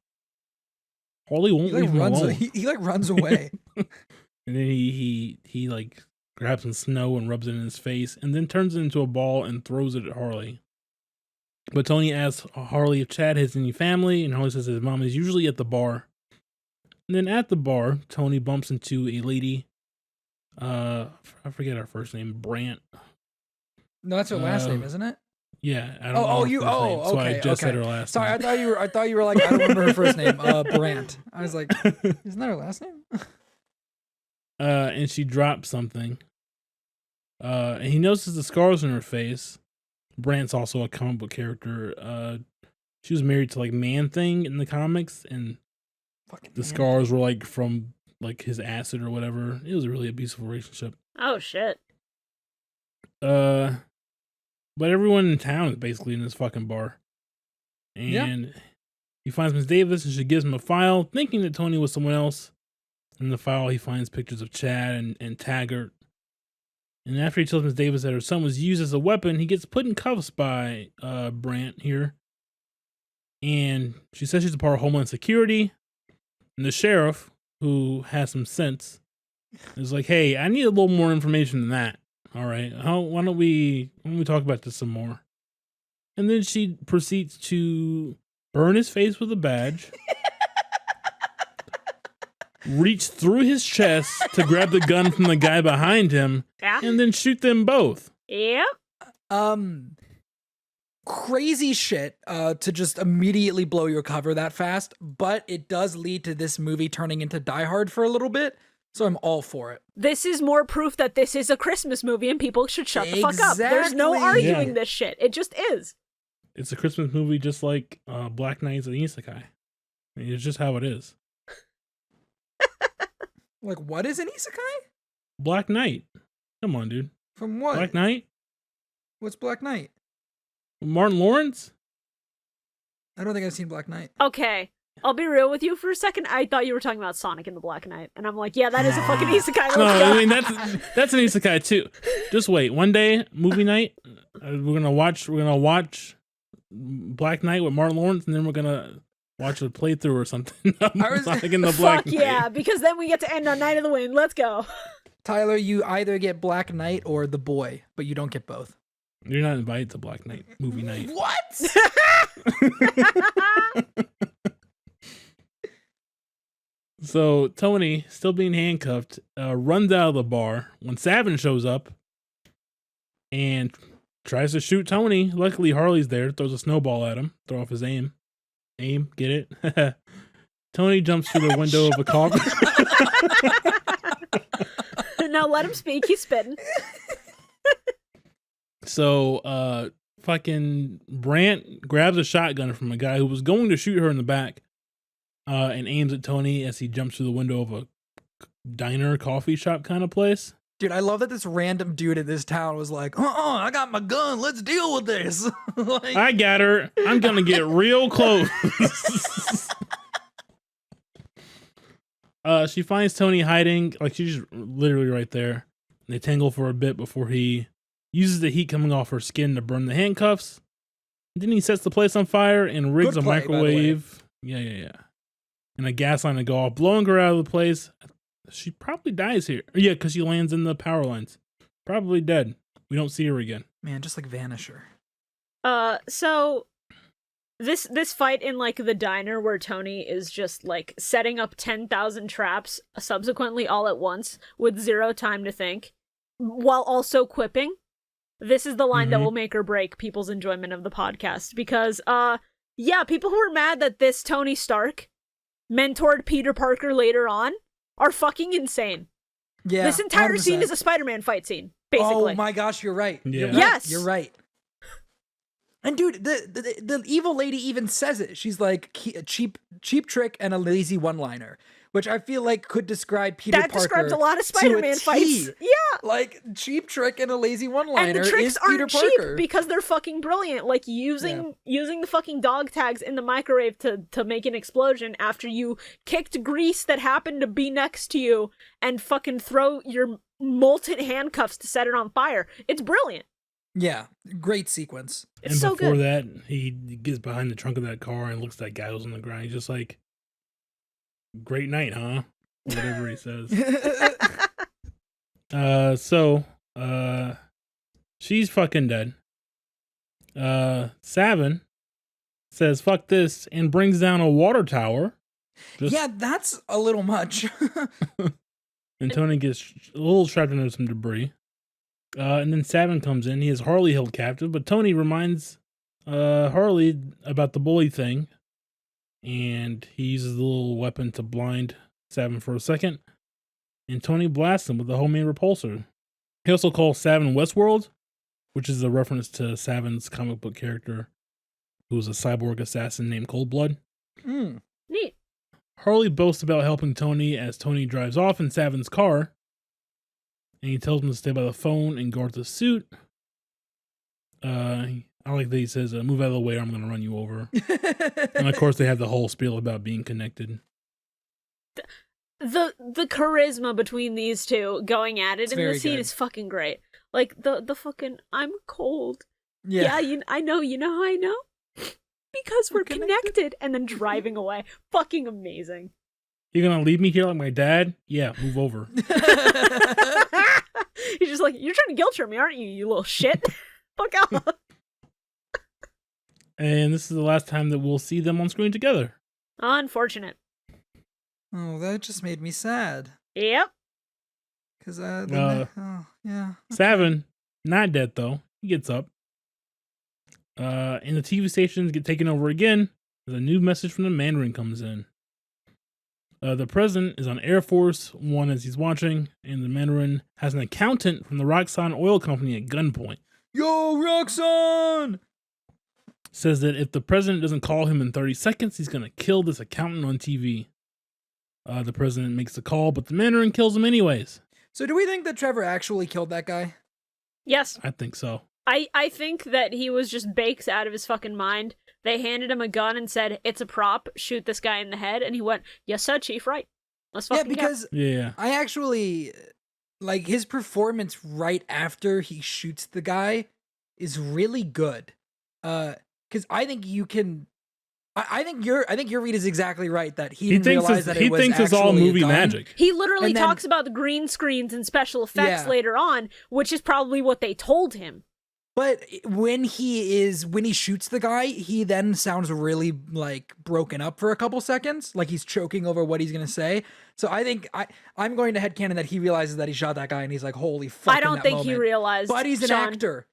Harley won't He like leave him runs. alone. He like runs away. And then he like grabs some snow and rubs it in his face, and then turns it into a ball and throws it at Harley. But Tony asks Harley if Chad has any family, and Harley says his mom is usually at the bar. And then at the bar, Tony bumps into a lady. I forget her first name, Brant. No, that's her last name, isn't it? Yeah, I don't know. her first name, so I just said her last Sorry, name. I thought you were like, I don't remember her first name. Brant. I was like, isn't that her last name? And she drops something. And he notices the scars on her face. Brant's also a comic book character. She was married to like Man-Thing in the comics, and Fucking the man. scars were like from like his acid or whatever. It was a really abusive relationship. Oh shit. But everyone in town is basically in this fucking bar. And he finds Miss Davis, and she gives him a file, thinking that Tony was someone else. In the file, he finds pictures of Chad and Taggart. And after he tells Miss Davis that her son was used as a weapon, he gets put in cuffs by Brant here. And she says she's a part of Homeland Security. And the sheriff, who has some sense, is like, hey, I need a little more information than that. All right, why don't we talk about this some more? And then she proceeds to burn his face with a badge, reach through his chest to grab the gun from the guy behind him, Yeah. and then shoot them both. Yep. Crazy shit to just immediately blow your cover that fast, but it does lead to this movie turning into Die Hard for a little bit, so I'm all for it. This is more proof that this is a Christmas movie and people should shut the fuck up. There's no Exactly. arguing Yeah. this shit. It just is. It's a Christmas movie just like Black Knight's and Isekai. I mean, it's just how it is. Like, what is an isekai? Black Knight. Come on, dude. From what? Black Knight? What's Black Knight? Martin Lawrence? I don't think I've seen Black Knight. Okay. I'll be real with you for a second. I thought you were talking about Sonic and the Black Knight. And I'm like, yeah, that is a fucking isekai. Let's No, go. I mean that's an isekai too. Just wait. One day, movie night, we're gonna watch Black Knight with Martin Lawrence, and then we're gonna watch a playthrough or something. Like in the Black Fuck Knight. yeah, because then we get to end on Night of the Wind. Let's go. Tyler, you either get Black Knight or The Boy, but you don't get both. You're not invited to Black Knight movie night. What? So Tony, still being handcuffed, runs out of the bar when Savin shows up and tries to shoot Tony. Luckily, Harley's there, throws a snowball at him, throw off his aim. Aim, get it? Tony jumps through the window of a car. Now let him speak. He's spitting. So, fucking Brant grabs a shotgun from a guy who was going to shoot her in the back, and aims at Tony as he jumps through the window of a diner, coffee shop kind of place. Dude, I love that this random dude in this town was like, I got my gun. Let's deal with this. Like, I got her. I'm going to get real close. She finds Tony hiding. Like, she's literally right there. They tangle for a bit before he uses the heat coming off her skin to burn the handcuffs. Then he sets the place on fire and rigs Good a play, by the way. microwave. Yeah. And a gas line to go off, blowing her out of the place. She probably dies here. Yeah, because she lands in the power lines. Probably dead. We don't see her again. man, just like Vanisher. So this fight in like the diner where Tony is just like setting up 10,000 traps subsequently all at once with zero time to think, while also quipping. This is the line that will make or break people's enjoyment of the podcast, because people who are mad that this Tony Stark mentored Peter Parker later on are fucking insane. Yeah, this entire 100%. scene is a Spider-Man fight scene, basically. Oh my gosh, you're right. Yeah. You're right. Yes. You're right. And dude, the evil lady even says it. She's like, a cheap trick and a lazy one-liner, which I feel like could describe Peter Parker. That describes a lot of Spider-Man fights. Yeah. Like, cheap trick and a lazy one-liner And the tricks is Peter aren't cheap Parker. because they're fucking brilliant. Like using the fucking dog tags in the microwave to make an explosion after you kicked grease that happened to be next to you and fucking throw your molten handcuffs to set it on fire. It's brilliant. Yeah, great sequence. It's And so before good. that, he gets behind the trunk of that car and looks at that guy who's on the ground. He's just like, great night, huh? Whatever he says. She's fucking dead. Savin says, fuck this, and brings down a water tower. Yeah, that's a little much. And Tony gets a little trapped under some debris. And then Savin comes in. He has Harley held captive, but Tony reminds Harley about the bully thing. And he uses the little weapon to blind Savin for a second. And Tony blasts him with the homemade repulsor. He also calls Savin Westworld, which is a reference to Savin's comic book character, who was a cyborg assassin named Coldblood. Neat. Harley boasts about helping Tony as Tony drives off in Savin's car. And he tells him to stay by the phone and guard the suit. I like that he says, move out of the way or I'm going to run you over. And of course they have the whole spiel about being connected. The charisma between these two going at it in very this scene good. is fucking great. Like the fucking I'm cold. Yeah. I know. You know how I know? Because we're connected. And then driving away. Fucking amazing. You're going to leave me here like my dad? Yeah, move over. He's just like, you're trying to guilt trip me, aren't you, you little shit? Fuck out. And this is the last time that we'll see them on screen together. Unfortunate. Oh, that just made me sad. Yep. Because, yeah. Savin, not dead though. He gets up. And the TV stations get taken over again as a new message from the Mandarin comes in. The president is on Air Force One as he's watching, and the Mandarin has an accountant from the Roxxon oil company at gunpoint. Yo, Roxanne! Says that if the president doesn't call him in 30 seconds, he's going to kill this accountant on TV. The president makes the call, but the Mandarin kills him anyways. So do we think that Trevor actually killed that guy? Yes. I think so. I think that he was just baked out of his fucking mind. They handed him a gun and said, it's a prop, shoot this guy in the head, and he went, yes sir, chief, right. Let's fucking go. Because I actually, like, his performance right after he shoots the guy is really good. Because I think you can... I think your read is exactly right that he didn't realize that it was thinks it's all actually a movie gun. magic. He literally And then- talks about the green screens and special effects later on, which is probably what they told him. But when he shoots the guy, he then sounds really like broken up for a couple seconds, like he's choking over what he's gonna say. So I think I'm going to headcanon that he realizes that he shot that guy and he's like, holy fuck. I don't think he realized. But he's an Sean. actor.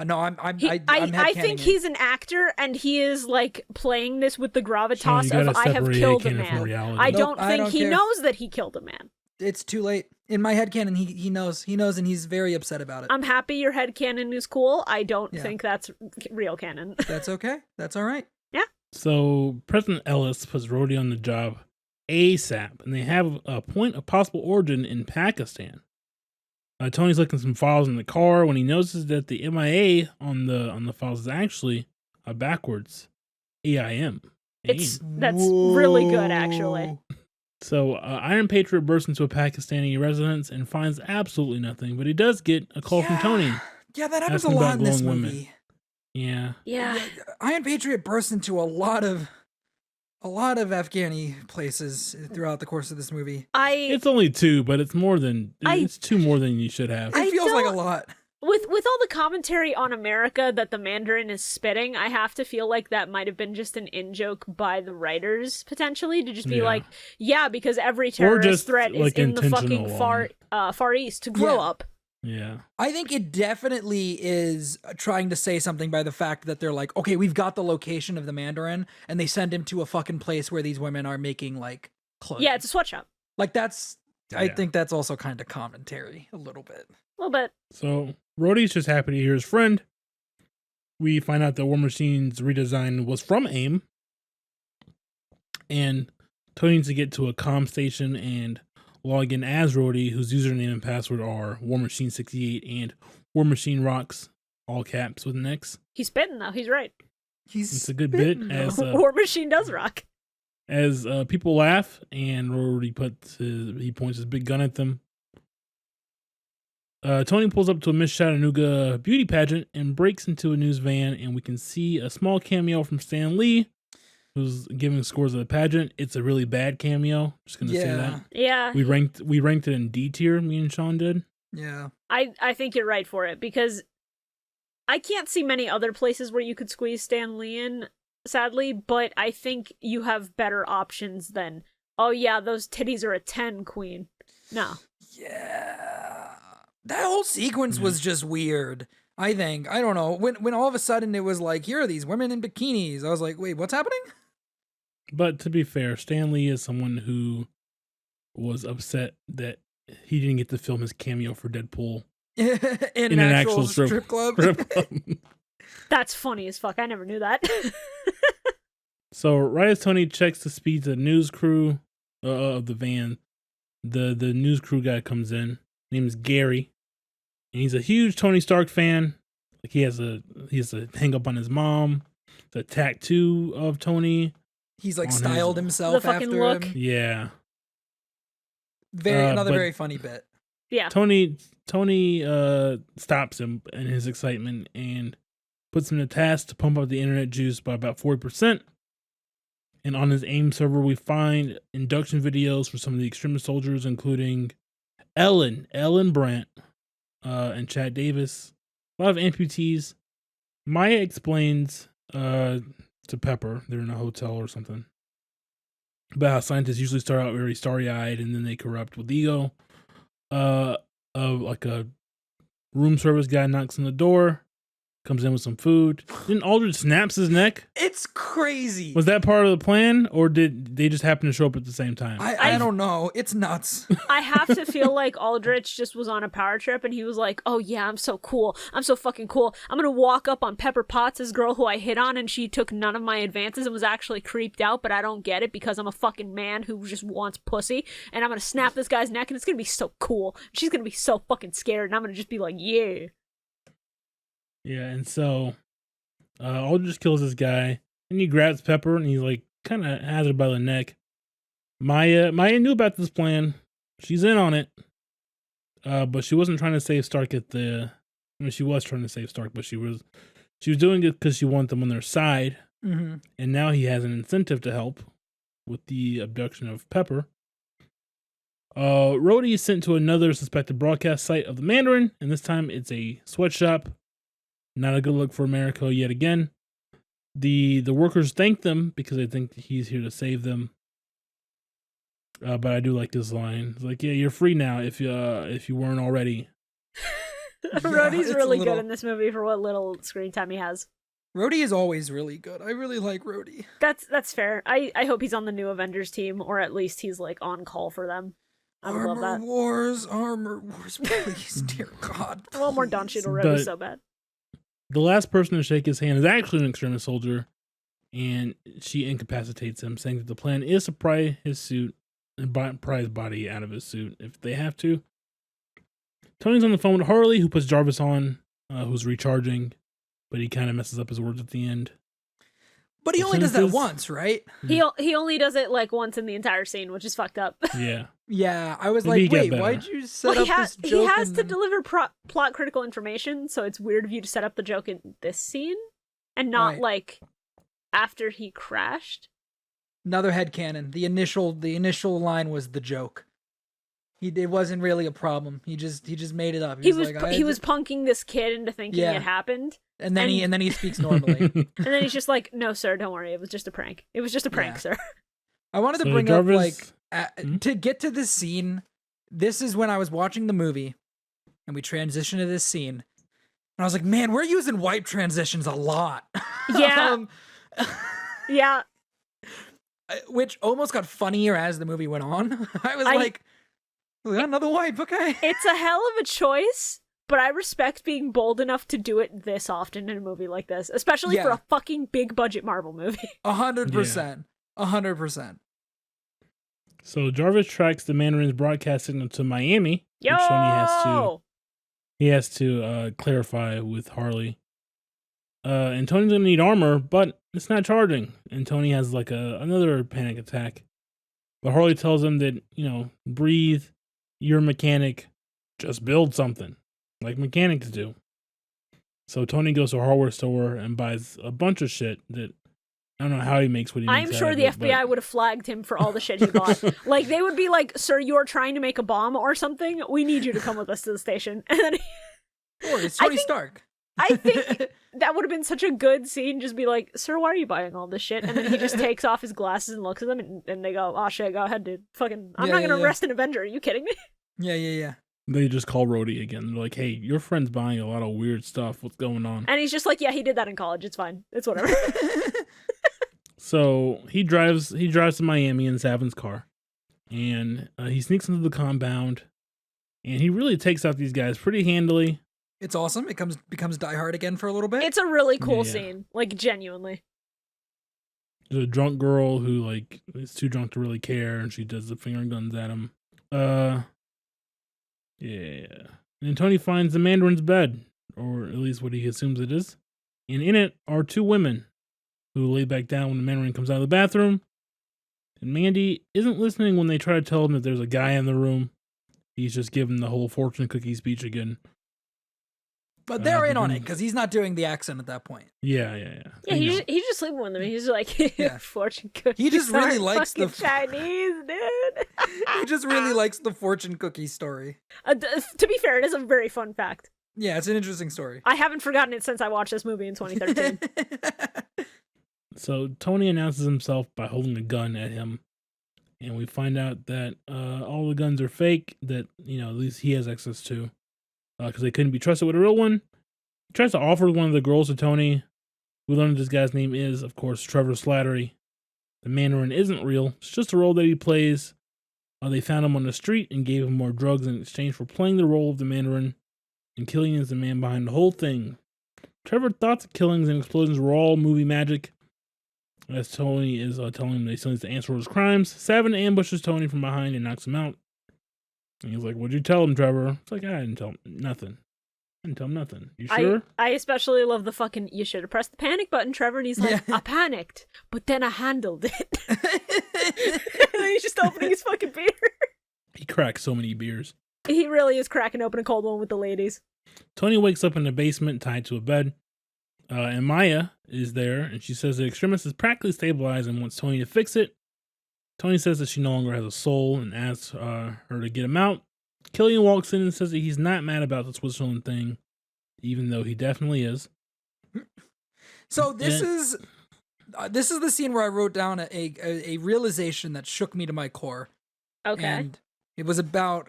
No, I'm I headcanoning think it. he's an actor, and he is like playing this with the Sean, gravitas you of gotta I have separate killed a canon from man. reality. I Nope, don't I think don't he care. knows that he killed a man. It's too late. In my headcanon, he knows, and he's very upset about it. I'm happy your headcanon is cool. I don't think that's real canon. That's okay. That's all right. So President Ellis puts Rhodey on the job ASAP, and they have a point of possible origin in Pakistan. Tony's looking some files in the car when he notices that the MIA on the files is actually backwards AIM. That's really good, actually. So Iron Patriot bursts into a Pakistani residence and finds absolutely nothing, but he does get a call from Tony. Yeah, that happens a asking lot about in this glowing movie. women. Yeah. Iron Patriot bursts into a lot of Afghani places throughout the course of this movie. It's only 2, but it's more than it's 2 more than you should have. It feels like a lot. With all the commentary on America that the Mandarin is spitting, I have to feel like that might have been just an in-joke by the writers, potentially, to just be like, because every terrorist threat is in the fucking far east to grow up. Yeah. I think it definitely is trying to say something by the fact that they're like, okay, we've got the location of the Mandarin, and they send him to a fucking place where these women are making, like, clothes. Yeah, it's a sweatshop. Like, that's... I think that's also kind of commentary, a little bit. A little bit. So, Rhodey's just happy to hear his friend. We find out that War Machine's redesign was from AIM. And Tony needs to get to a comm station and log in as Rhodey, whose username and password are War Machine 68 and War Machine Rocks, all caps with an X. He's spitting, though. He's right. It's a good bit. As War Machine does rock. As people laugh, and Rhodey he points his big gun at them. Tony pulls up to a Miss Chattanooga beauty pageant and breaks into a news van, and we can see a small cameo from Stan Lee, who's giving scores of the pageant. It's a really bad cameo. Just gonna say that. Yeah. We ranked it in D tier. Me and Shawn did. Yeah. I think you're right for it, because I can't see many other places where you could squeeze Stan Lee in, sadly, but I think you have better options than, oh yeah, those titties are a 10, queen. No. Yeah. That whole sequence was just weird. I think. I don't know. When all of a sudden it was like, here are these women in bikinis. I was like, wait, what's happening? But to be fair, Stan Lee is someone who was upset that he didn't get to film his cameo for Deadpool in an actual strip club. That's funny as fuck. I never knew that. So right as Tony checks the speeds of the news crew of the van, the news crew guy comes in. His name is Gary, and he's a huge Tony Stark fan. Like he has a hang up on his mom, the tattoo of Tony. He's like styled himself the fucking after look. him. Yeah. Another very funny bit. Yeah. Tony stops him in his excitement and puts him to task to pump up the internet juice by about 40%. And on his AIM server, we find induction videos for some of the extremist soldiers, including Ellen Brandt, and Chad Davis. A lot of amputees. Maya explains to Pepper, they're in a hotel or something, about how scientists usually start out very starry-eyed and then they corrupt with ego. Like a room service guy knocks on the door. comes in with some food. Then Aldrich snaps his neck. It's crazy. Was that part of the plan, or did they just happen to show up at the same time? I don't know. It's nuts. I have to feel like Aldrich just was on a power trip and he was like, oh yeah, I'm so cool. I'm so fucking cool. I'm gonna walk up on Pepper Potts, this girl who I hit on, and she took none of my advances and was actually creeped out, but I don't get it because I'm a fucking man who just wants pussy, and I'm gonna snap this guy's neck and it's gonna be so cool. She's gonna be so fucking scared and I'm gonna just be like, yeah. Yeah, and so Aldrich kills this guy, and he grabs Pepper, and he's like, kind of has her by the neck. Maya knew about this plan. She's in on it, but she wasn't trying to save Stark at the. I mean, she was trying to save Stark, but she was doing it because she wanted them on their side, Mm-hmm. and now he has an incentive to help with the abduction of Pepper. Rhodey is sent to another suspected broadcast site of the Mandarin, and this time it's a sweatshop. Not a good look for America yet again. The workers thank them because they think he's here to save them. But I do like this line. It's like, yeah, you're free now if you weren't already. Rhodey's really good in this movie for what little screen time he has. Rhodey is always really good. I really like Rhodey. That's fair. I hope he's on the new Avengers team, or at least he's like on call for them. I would love that. Armor Wars, please, dear God. I want more Don Cheadle Rhodey so bad. The last person to shake his hand is actually an extremist soldier, and she incapacitates him, saying that the plan is to pry his suit and pry his body out of his suit if they have to. Tony's on the phone with Harley, who puts Jarvis on, who's recharging, but he kind of messes up his words at the end. But he only does that once, right? He only does it like once in the entire scene, which is fucked up. Yeah. Yeah, I was Maybe like, wait, why'd you set up this joke? He has to deliver plot critical information, so it's weird of you to set up the joke in this scene and not like after he crashed. Another headcanon. The initial line was the joke. It wasn't really a problem. He just made it up. He was punking this kid into thinking it happened. And then he speaks normally. And then he's just like, "No, sir, don't worry. It was just a prank. It was just a prank, sir." I wanted to bring up to get to this scene. This is when I was watching the movie, and we transitioned to this scene, and I was like, "Man, we're using wipe transitions a lot." Yeah. Yeah. Which almost got funnier as the movie went on. I was like, "We got another wipe, okay?" It's a hell of a choice. But I respect being bold enough to do it this often in a movie like this, especially for a fucking big budget Marvel movie. 100%. 100%. So Jarvis tracks the Mandarin's broadcast signal to Miami, which he has to clarify with Harley. And Tony's gonna need armor, but it's not charging. And Tony has like another panic attack. But Harley tells him that, breathe, you're a mechanic, just build something. Like mechanics do. So Tony goes to a hardware store and buys a bunch of shit that I don't know how he makes what he makes. I'm sure the FBI would have flagged him for all the shit he bought. Like they would be like, "Sir, you are trying to make a bomb or something. We need you to come with us to the station." And then it's Tony Stark. I think that would have been such a good scene. Just be like, "Sir, why are you buying all this shit?" And then he just takes off his glasses and looks at them, and they go, "Oh shit, go ahead, dude. Fucking, I'm not gonna arrest an Avenger. Are you kidding me?" Yeah. They just call Rhodey again. They're like, "Hey, your friend's buying a lot of weird stuff. What's going on?" And he's just like, "Yeah, he did that in college. It's fine. It's whatever." So he drives to Miami in Savin's car, and he sneaks into the compound, and he really takes out these guys pretty handily. It's awesome. It becomes Die Hard again for a little bit. It's a really cool scene, like genuinely. There's a drunk girl who like is too drunk to really care, and she does the finger guns at him. Yeah. And Tony finds the Mandarin's bed, or at least what he assumes it is. And in it are two women who lay back down when the Mandarin comes out of the bathroom. And Mandy isn't listening when they try to tell him that there's a guy in the room. He's just giving the whole fortune cookie speech again. But they're in on it because he's not doing the accent at that point. Yeah, he's just sleeping with them. He's like, fortune cookie. He just really likes the Chinese, dude. He just really likes the fortune cookie story. To be fair, it is a very fun fact. Yeah, it's an interesting story. I haven't forgotten it since I watched this movie in 2013. So Tony announces himself by holding a gun at him. And we find out that all the guns are fake that, at least he has access to. Because they couldn't be trusted with a real one. He tries to offer one of the girls to Tony. We learn that this guy's name is, of course, Trevor Slattery. The Mandarin isn't real. It's just a role that he plays. They found him on the street and gave him more drugs in exchange for playing the role of the Mandarin. And Killian is the man behind the whole thing. Trevor thought the killings and explosions were all movie magic. As Tony is telling him that he still needs to answer for his crimes, Savin ambushes Tony from behind and knocks him out. And he's like, "What'd you tell him, Trevor?" It's like, "I didn't tell him nothing. I didn't tell him nothing." You sure? I especially love the fucking, "You should have pressed the panic button, Trevor." And he's like, "I panicked, but then I handled it." And then he's just opening his fucking beer. He cracks so many beers. He really is cracking open a cold one with the ladies. Tony wakes up in the basement tied to a bed. And Maya is there, and she says the extremist is practically stabilized and wants Tony to fix it. Tony says that she no longer has a soul and asks her to get him out. Killian walks in and says that he's not mad about the Switzerland thing, even though he definitely is. So this is the scene where I wrote down a realization that shook me to my core. Okay. And it was about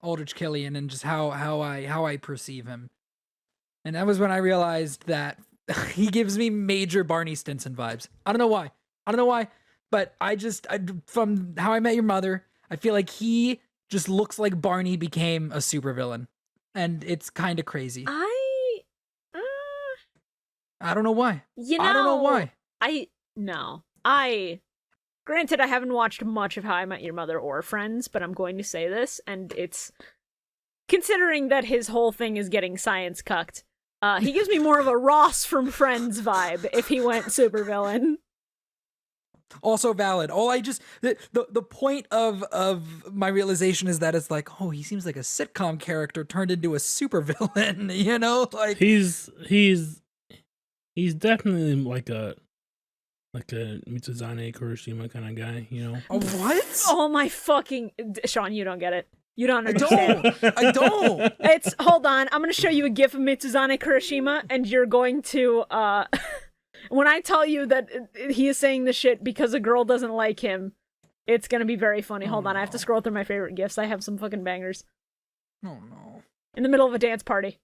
Aldrich Killian and just how I perceive him. And that was when I realized that he gives me major Barney Stinson vibes. I don't know why, but from How I Met Your Mother, I feel like he just looks like Barney became a supervillain, and it's kind of crazy. I don't know why. I don't know why. Granted, I haven't watched much of How I Met Your Mother or Friends, but I'm going to say this, and it's considering that his whole thing is getting science cucked. He gives me more of a Ross from Friends vibe if he went supervillain. Also valid. The point of my realization is that it's like, oh, he seems like a sitcom character turned into a supervillain. You know, like he's definitely like a Mitsuzane Kurishima kind of guy. You know. What? Oh my fucking Shawn, you don't get it. You don't understand. I don't. Hold on. I'm going to show you a gif of Mitsuzane Kurishima, and you're going to, when I tell you that he is saying this shit because a girl doesn't like him, it's going to be very funny. Hold on. I have to scroll through my favorite gifs. I have some fucking bangers. Oh, no. In the middle of a dance party.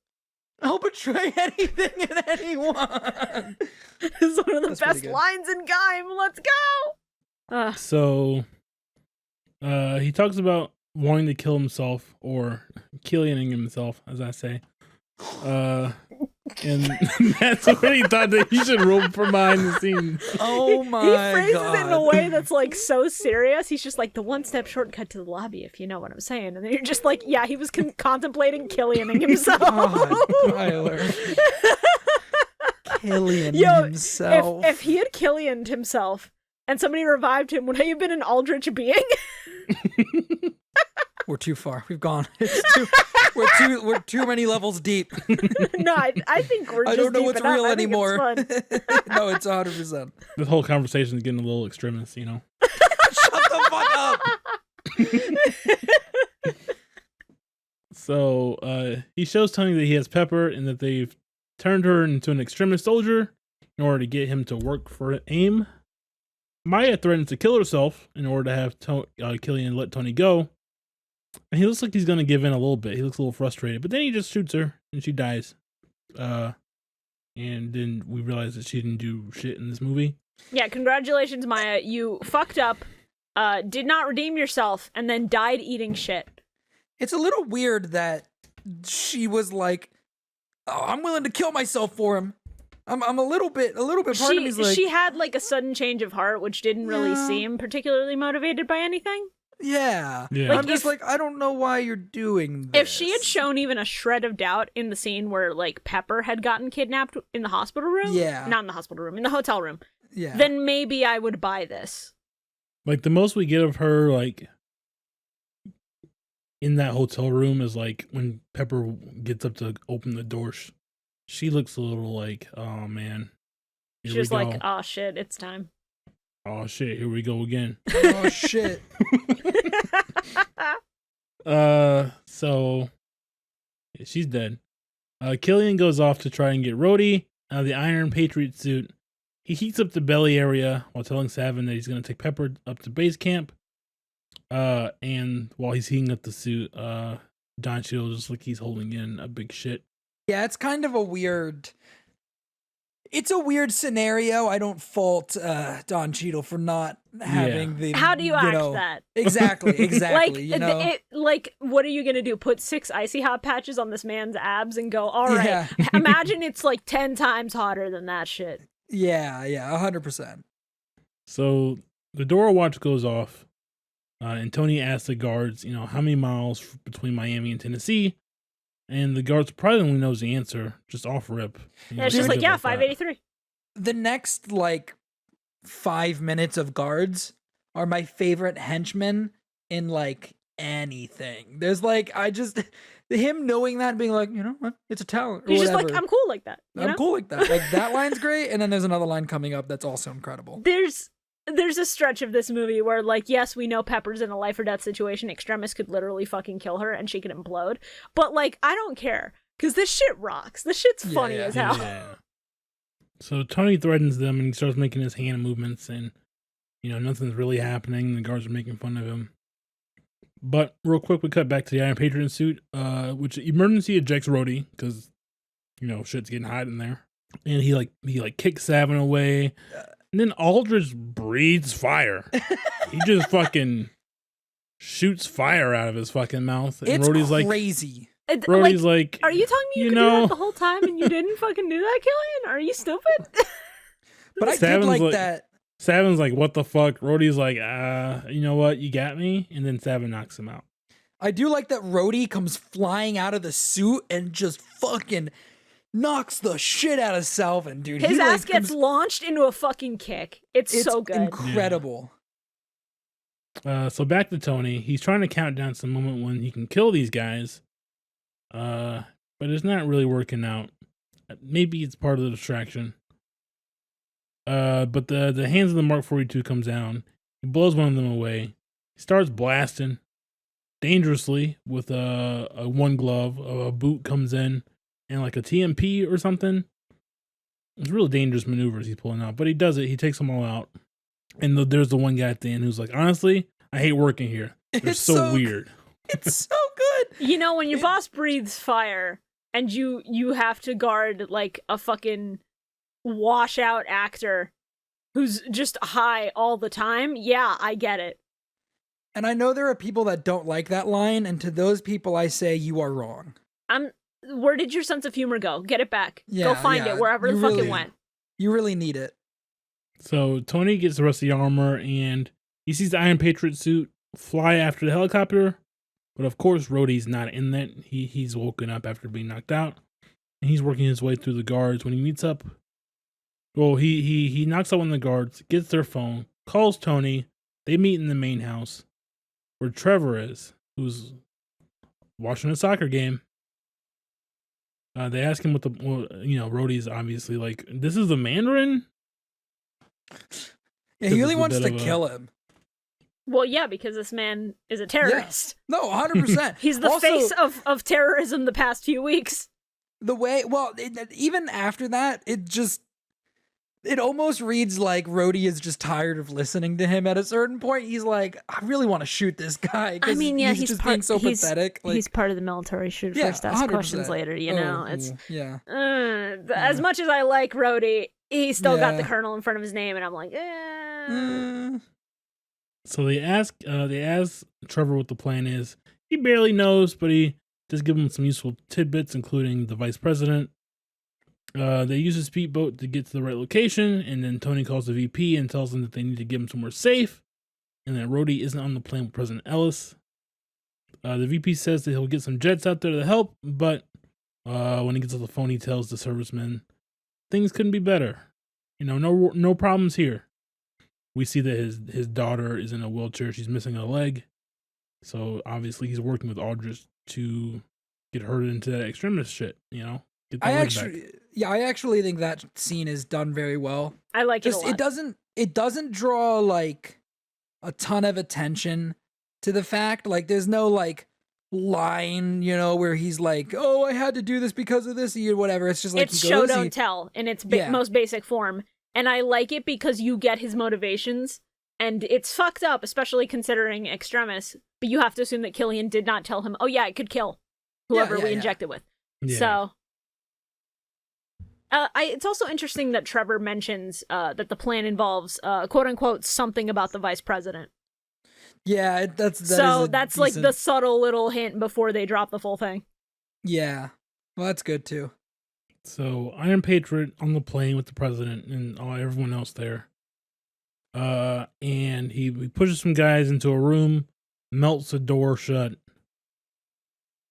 I'll betray anything and anyone. This is one of the best lines in Gaim. Let's go. So, he talks about wanting to kill himself, or Killianing himself, as I say. And that's what he thought that he should roll from behind the scenes. Oh my god. He phrases God. it in a way that's like so serious. He's just like the one-step shortcut to the lobby, if you know what I'm saying. And then you're just like, yeah, he was contemplating Killianing himself. God, Tyler. Killian himself. If he had Killianed himself and somebody revived him, would he have been an Aldrich being? We're too far. We've gone. We're too many levels deep. No, I think we're just I don't know deep what's enough. real anymore. No, it's 100%. This whole conversation is getting a little extremist, you know. Shut the fuck up. So he shows Tony that he has Pepper and that they've turned her into an extremist soldier in order to get him to work for AIM. Maya threatens to kill herself in order to have Killian let Tony go. And he looks like he's going to give in a little bit. He looks a little frustrated. But then he just shoots her and she dies. And then we realize that she didn't do shit in this movie. Yeah, congratulations, Maya. You fucked up, did not redeem yourself, and then died eating shit. It's a little weird that she was like, oh, I'm willing to kill myself for him. I'm a little bit part of me's like, she had like a sudden change of heart, which didn't really seem particularly motivated by anything. Yeah. Like, I'm just like, I don't know why you're doing this. If she had shown even a shred of doubt in the scene where like Pepper had gotten kidnapped in the hospital room, not in the hospital room, in the hotel room, then maybe I would buy this. Like the most we get of her, like in that hotel room, is like when Pepper gets up to open the door. She looks a little like, oh man. She's like, oh shit, it's time. Oh shit, here we go again. Oh shit. So she's dead. Killian goes off to try and get Rhodey out of the Iron Patriot suit. He heats up the belly area while telling Savin that he's going to take Pepper up to base camp. And while he's heating up the suit, Don Cheadle just like he's holding in a big shit. Yeah, it's kind of a weird. It's a weird scenario. I don't fault Don Cheadle for not having the. How do you act that? Exactly. Like, what are you gonna do? Put 6 icy hot patches on this man's abs and go, all right. Yeah. Imagine it's like 10 times hotter than that shit. Yeah, 100%. So the door watch goes off, and Tony asks the guards, how many miles between Miami and Tennessee. And the guard surprisingly knows the answer, just off rip. Yeah, it's just like 583. The next, 5 minutes of guards are my favorite henchmen in, anything. There's, him knowing that and being like, you know what, it's a talent. He's just like, I'm cool like that. I'm cool like that. That line's great, and then there's another line coming up that's also incredible. There's a stretch of this movie where, yes, we know Pepper's in a life or death situation. Extremis could literally fucking kill her and she could implode. But, I don't care. Because this shit rocks. This shit's funny as hell. Yeah. So Tony threatens them and he starts making his hand movements and, nothing's really happening. The guards are making fun of him. But real quick, we cut back to the Iron Patriot suit, which emergency ejects Rhodey because, shit's getting hot in there. And he kicks Savin away. And then Aldridge breathes fire. He just fucking shoots fire out of his fucking mouth. And it's Rhodey's crazy. Rhodey's like, are you telling me you could do that the whole time and you didn't fucking do that, Killian? Are you stupid? But I did like that. Savin's like, what the fuck? Rhodey's like, you know what? You got me. And then Savin knocks him out. I do like that Rhodey comes flying out of the suit and just fucking knocks the shit out of Salvin, dude. His ass gets launched into a fucking kick. It's so good. Incredible. Yeah. So back to Tony. He's trying to count down some moment when he can kill these guys. But it's not really working out. Maybe it's part of the distraction. But the hands of the Mark 42 comes down. He blows one of them away. He starts blasting dangerously with a one glove. A boot comes in. And a TMP or something. It's real dangerous maneuvers he's pulling out. But he does it. He takes them all out. And there's the one guy at the end who's like, honestly, I hate working here. They're so weird. It's so good. When your boss breathes fire and you have to guard a fucking washout actor who's just high all the time. Yeah, I get it. And I know there are people that don't like that line. And to those people, I say you are wrong. Where did your sense of humor go? Get it back. Go find it wherever the fuck it went. You really need it. So Tony gets the rest of the armor and he sees the Iron Patriot suit fly after the helicopter. But of course, Rhodey's not in that. He's woken up after being knocked out. And he's working his way through the guards. When he meets up, he knocks out one of the guards, gets their phone, calls Tony. They meet in the main house where Trevor is, who's watching a soccer game. They ask him what Rhodey's obviously like, this is the Mandarin? Yeah, he really wants to kill him. Well, yeah, because this man is a terrorist. Yeah. No, 100%. He's the face of terrorism the past few weeks. Even after that, it almost reads like Rhodey is just tired of listening to him. At a certain point, he's like, I really want to shoot this guy. I mean, yeah, he's just being so pathetic. He's part of the military. Shoot first, ask 100%. Questions later. As much as I like Rhodey, he still got the colonel in front of his name, and I'm like, So they ask Trevor what the plan is. He barely knows, but he just gives him some useful tidbits, including the vice president. They use a speedboat to get to the right location, and then Tony calls the VP and tells them that they need to get him somewhere safe, and that Rhodey isn't on the plane with President Ellis. The VP says that he'll get some jets out there to help, but when he gets off the phone, he tells the servicemen things couldn't be better. No problems here. We see that his daughter is in a wheelchair. She's missing a leg. So obviously he's working with Aldrich to get her into that extremist shit, I actually think that scene is done very well. I like it a lot. It doesn't draw a ton of attention to the fact. There's no line, where he's like, oh, I had to do this because of this or whatever. It's just it's show don't tell in its most basic form. And I like it because you get his motivations, and it's fucked up, especially considering Extremis, but you have to assume that Killian did not tell him, oh yeah, it could kill whoever we inject it with. Yeah. So It's also interesting that Trevor mentions that the plan involves quote unquote something about the vice president. Yeah, that's decent... like the subtle little hint before they drop the full thing. Yeah, well, that's good too. So Iron Patriot on the plane with the president and everyone else there. And he pushes some guys into a room, melts the door shut,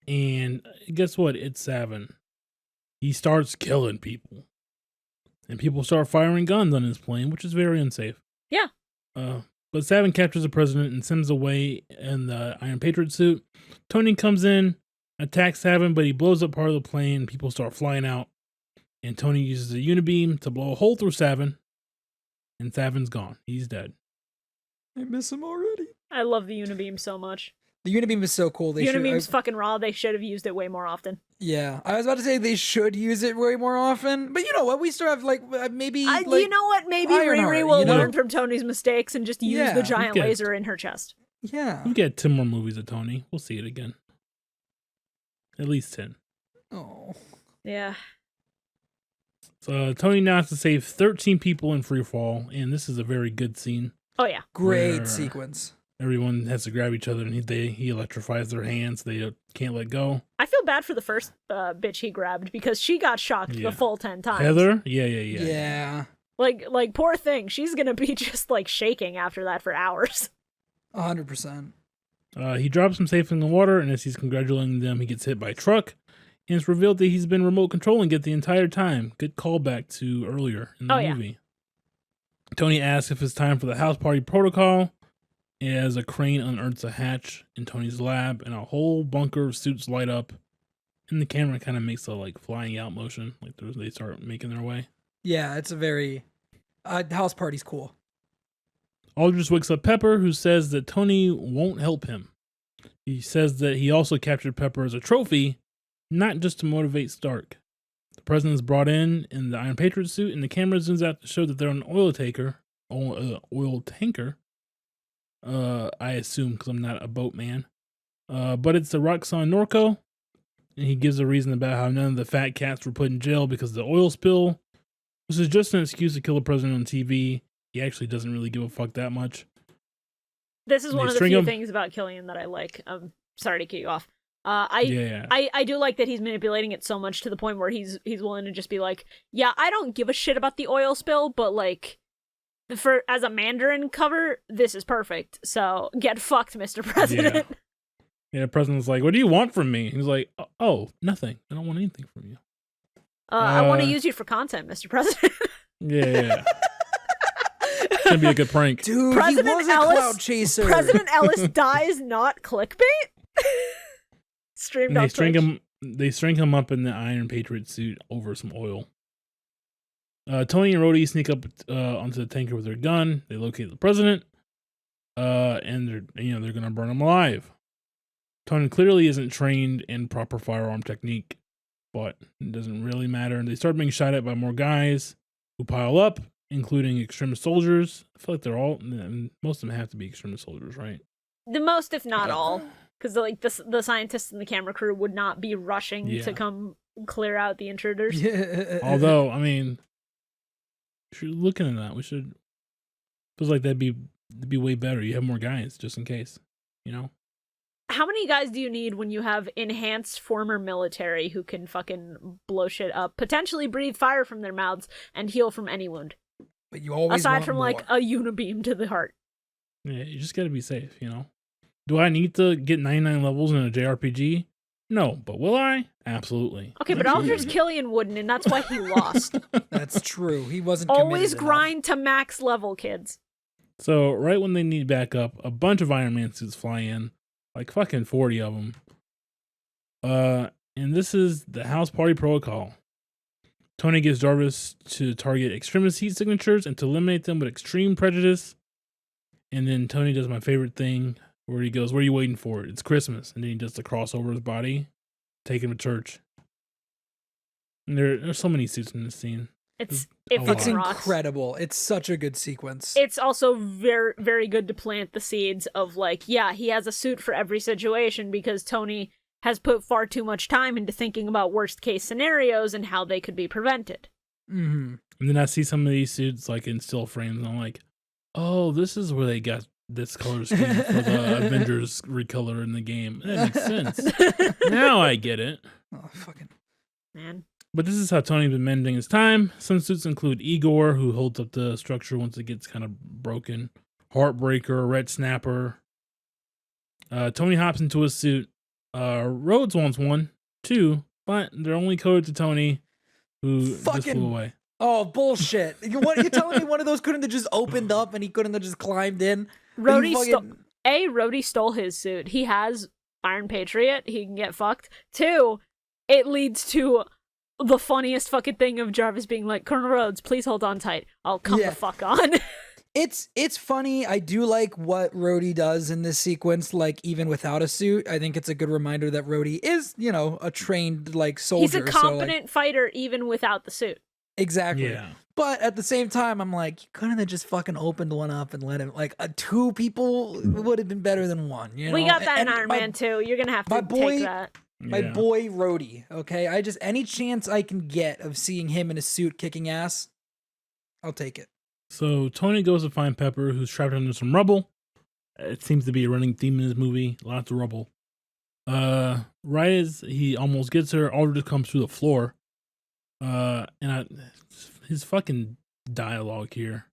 and guess what? It's Savin. He starts killing people, and people start firing guns on his plane, which is very unsafe. Yeah. But Savin captures the president and sends away in the Iron Patriot suit. Tony comes in, attacks Savin, but he blows up part of the plane. People start flying out, and Tony uses a unibeam to blow a hole through Savin, and Savin's gone. He's dead. I miss him already. I love the unibeam so much. The unibeam is so cool. Unibeam's fucking raw. They should have used it way more often. Yeah, I was about to say they should use it way more often, but you know what? We still have maybe. You know what? Maybe Riri will learn from Tony's mistakes and just use the giant laser in her chest. Yeah, we get 10 more movies of Tony. We'll see it again. At least 10. Oh, yeah. So Tony now has to save 13 people in free fall, and this is a very good scene. Oh yeah, great sequence. Everyone has to grab each other, and he electrifies their hands. They can't let go. I feel bad for the first bitch he grabbed because she got shocked the full 10 times. Heather? Yeah. Like poor thing. She's gonna be just like shaking after that for hours. 100%. He drops him safe in the water, and as he's congratulating them, he gets hit by a truck, and it's revealed that he's been remote controlling it the entire time. Good callback to earlier in the movie. Yeah. Tony asks if it's time for the house party protocol. As a crane unearths a hatch in Tony's lab, and a whole bunker of suits light up, and the camera kind of makes a flying out motion, like they start making their way. Yeah, it's a very house party's cool. Aldrich wakes up Pepper, who says that Tony won't help him. He says that he also captured Pepper as a trophy, not just to motivate Stark. The president's brought in the Iron Patriot suit, and the camera zooms out to show that they're on an oil tanker. I assume, because I'm not a boatman. But it's the Roxxon Norco, and he gives a reason about how none of the fat cats were put in jail because of the oil spill. This is just an excuse to kill the president on TV. He actually doesn't really give a fuck that much. This is one of the few things about Killian that I like. Sorry to cut you off. I do like that he's manipulating it so much to the point where he's willing to just be like, yeah, I don't give a shit about the oil spill, but as a Mandarin cover, this is perfect. So get fucked, Mr. President. Yeah, the president's like, what do you want from me? He's like, oh, nothing. I don't want anything from you. I want to use you for content, Mr. President. Yeah. It's gonna be a good prank. Dude, President he was a cloud chaser. President Ellis dies not clickbait? Streamed on Twitch. They string him up in the Iron Patriot suit over some oil. Tony and Rhodey sneak up onto the tanker with their gun. They locate the president, and they're gonna burn him alive. Tony clearly isn't trained in proper firearm technique, but it doesn't really matter. They start being shot at by more guys who pile up, including extremist soldiers. I feel like most of them have to be extremist soldiers, right? The most, if not all, because the scientists and the camera crew would not be rushing to come clear out the intruders. Yeah. Although, I mean, looking at that, feels like that'd be way better. You have more guys just in case, How many guys do you need when you have enhanced former military who can fucking blow shit up, potentially breathe fire from their mouths, and heal from any wound? But you always aside from more. a unibeam to the heart. Yeah, you just gotta be safe, Do I need to get 99 levels in a JRPG? No, but will I? Absolutely. Okay, but Aldrich Killian wouldn't, and that's why he lost. That's true. He wasn't always grind to max level, kids. So, right when they need backup, a bunch of Iron Man suits fly in. Like fucking 40 of them. And this is the house party protocol. Tony gets Jarvis to target extremist heat signatures and to eliminate them with extreme prejudice. And then Tony does my favorite thing where he goes, what are you waiting for? It's Christmas. And then he does the cross over his body, take him to church. And there's so many suits in this scene. It's incredible. It's such a good sequence. It's also very, very good to plant the seeds of he has a suit for every situation because Tony has put far too much time into thinking about worst case scenarios and how they could be prevented. Mm-hmm. And then I see some of these suits like in still frames, and I'm like, oh, this is where they got this color scheme for the Avengers recolor in the game. That makes sense. Now I get it. Oh, fucking man. But this is how Tony's been mending his time. Some suits include Igor, who holds up the structure once it gets kind of broken. Heartbreaker, Red Snapper. Tony hops into a suit. Rhodes wants one, too, but they're only coded to Tony, who just flew away. Oh, bullshit. You're telling me one of those couldn't have just opened up and he couldn't have just climbed in? Rhodey stole his suit. He has Iron Patriot. He can get fucked. 2, it leads to the funniest fucking thing of Jarvis being like, Colonel Rhodes, please hold on tight. I'll come the fuck on. It's funny. I do like what Rhodey does in this sequence, like even without a suit. I think it's a good reminder that Rhodey is, a trained like soldier. He's a competent fighter even without the suit. Exactly. Yeah. But at the same time, I'm like, you couldn't have just fucking opened one up and let him, like, 2 people would have been better than 1, We got that in Iron Man 2. You're going to have to take that. My boy Rhodey, okay? Any chance I can get of seeing him in a suit kicking ass, I'll take it. So Tony goes to find Pepper, who's trapped under some rubble. It seems to be a running theme in this movie. Lots of rubble. Right as he almost gets her, Aldrich comes through the floor. His fucking dialogue here.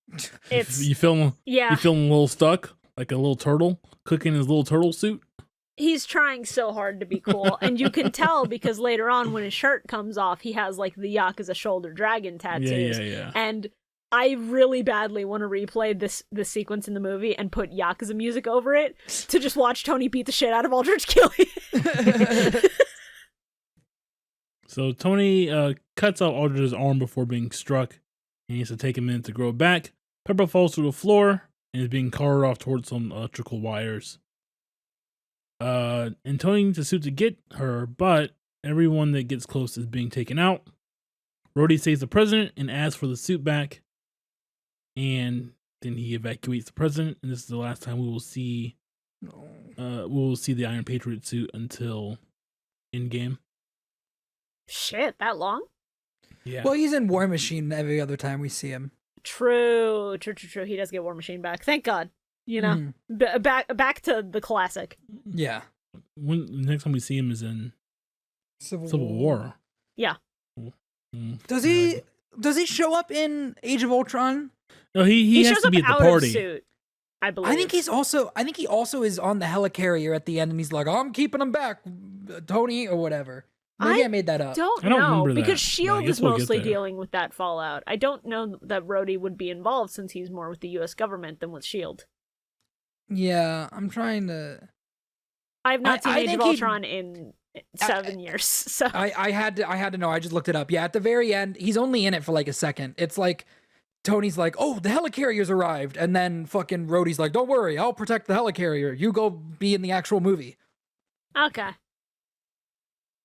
You feeling a little stuck, like a little turtle cooking his little turtle suit. He's trying so hard to be cool, and you can tell because later on when his shirt comes off, he has like the Yakuza shoulder dragon tattoos. Yeah. And I really badly want to replay this sequence in the movie and put Yakuza music over it to just watch Tony beat the shit out of Aldrich Killian. So Tony cuts out Aldrich's arm before being struck. He needs to take a minute to grow back. Pepper falls through the floor and is being carted off towards some electrical wires. And Tony needs a suit to get her, but everyone that gets close is being taken out. Rhodey saves the president and asks for the suit back. And then he evacuates the president, and this is the last time we will see the Iron Patriot suit until Endgame. Shit, that long? Yeah. Well, he's in War Machine every other time we see him. True. He does get War Machine back. Thank God. Back to the classic. Yeah. When next time we see him is in Civil War. Yeah. Does he show up in Age of Ultron? No, he has to be at the party. Suit, I believe. I think he also is on the helicarrier at the end, and he's like, I'm keeping him back, Tony, or whatever. Maybe I made that up. I don't know because S.H.I.E.L.D. is mostly there. dealing with that fallout. I don't know that Rhodey would be involved since he's more with the U.S. government than with S.H.I.E.L.D. Yeah, I'm trying to... I've not seen Age of Ultron in 7 years, so... I had to know. I just looked it up. Yeah, at the very end, he's only in it for like a second. It's like, Tony's like, oh, the helicarrier's arrived. And then fucking Rhodey's like, don't worry, I'll protect the helicarrier. You go be in the actual movie. Okay.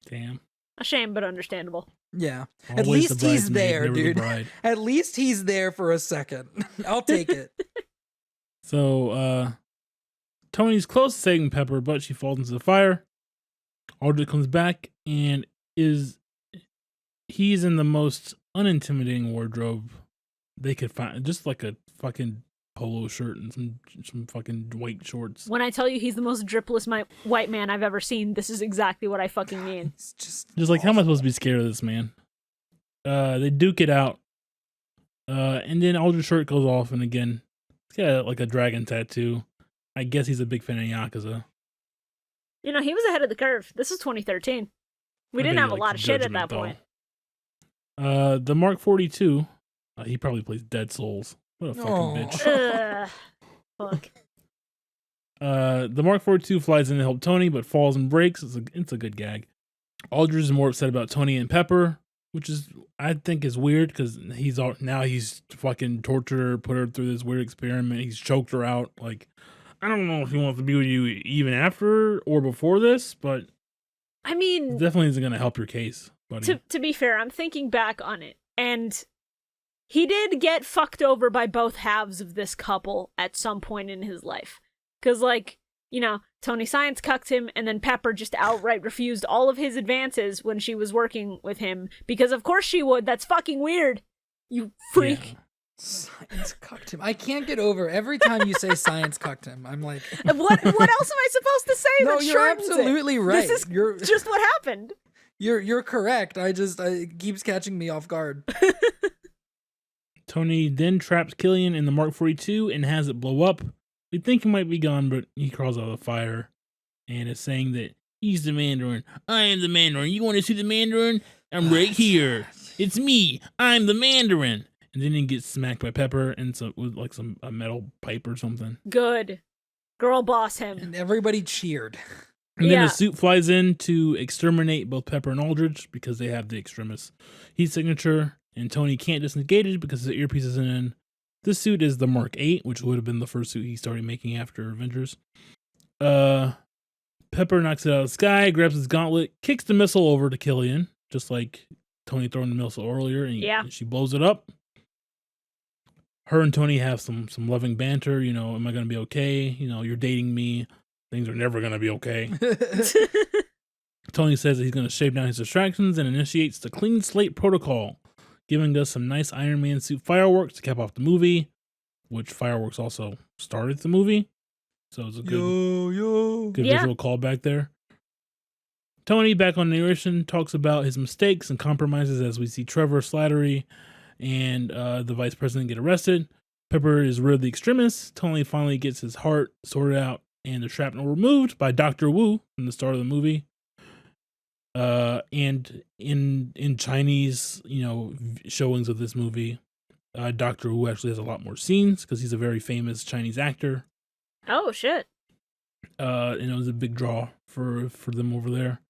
Damn. A shame, but understandable. Yeah. At least he's there, dude. At least he's there for a second. I'll take it. So, Tony's close to saving Pepper, but she falls into the fire. Aldrich comes back and he's in the most unintimidating wardrobe they could find. Just like a fucking polo shirt and some fucking white shorts. When I tell you he's the most dripless white man I've ever seen, this is exactly what I fucking mean. It's just like, how am I supposed to be scared of this man? They duke it out. And then Aldrich's shirt goes off, and again, he's got like a dragon tattoo. I guess he's a big fan of Yakuza. He was ahead of the curve. This is 2013. We didn't have a lot of shit at that point. The Mark 42, he probably plays Dead Souls. What a fucking bitch. Fuck. The Mark 42 flies in to help Tony, but falls and breaks. It's a good gag. Aldrich is more upset about Tony and Pepper, which is, I think, is weird because he's fucking tortured her, put her through this weird experiment. He's choked her out. Like, I don't know if he wants to be with you even after or before this, but I mean, it definitely isn't going to help your case, buddy. To be fair, I'm thinking back on it, and he did get fucked over by both halves of this couple at some point in his life. Because, Tony Science cucked him, and then Pepper just outright refused all of his advances when she was working with him. Because of course she would. That's fucking weird. You freak. Yeah. Science cucked him. I can't get over every time you say science cucked him. I'm like, What else am I supposed to say? no, that you're shortens absolutely it? right. This is just what happened. You're correct. It keeps catching me off guard. Tony then traps Killian in the Mark 42 and has it blow up. We think he might be gone, but he crawls out of the fire and is saying that he's the Mandarin. I am the Mandarin. You want to see the Mandarin? I'm right here. It's me. I'm the Mandarin. And then he gets smacked by Pepper and with like a metal pipe or something. Good. Girl boss him. And everybody cheered. And then a suit flies in to exterminate both Pepper and Aldrich because they have the extremis heat signature. And Tony can't disengage it because the earpiece isn't in. This suit is the Mark 8, which would have been the first suit he started making after Avengers. Pepper knocks it out of the sky, grabs his gauntlet, kicks the missile over to Killian, just like Tony throwing the missile earlier, and she blows it up. Her and Tony have some loving banter. You know, am I going to be okay? You know, you're dating me. Things are never going to be okay. Tony says that he's going to shave down his distractions and initiates the clean slate protocol, giving us some nice Iron Man suit fireworks to cap off the movie, which fireworks also started the movie. So it's a good visual callback there. Tony, back on narration, talks about his mistakes and compromises as we see Trevor Slattery and the vice president get arrested. Pepper is rid of the extremists. Tony finally gets his heart sorted out and the shrapnel removed by Dr. Wu from the start of the movie. And in Chinese, showings of this movie, Dr. Wu actually has a lot more scenes because he's a very famous Chinese actor. Oh shit! And it was a big draw for them over there.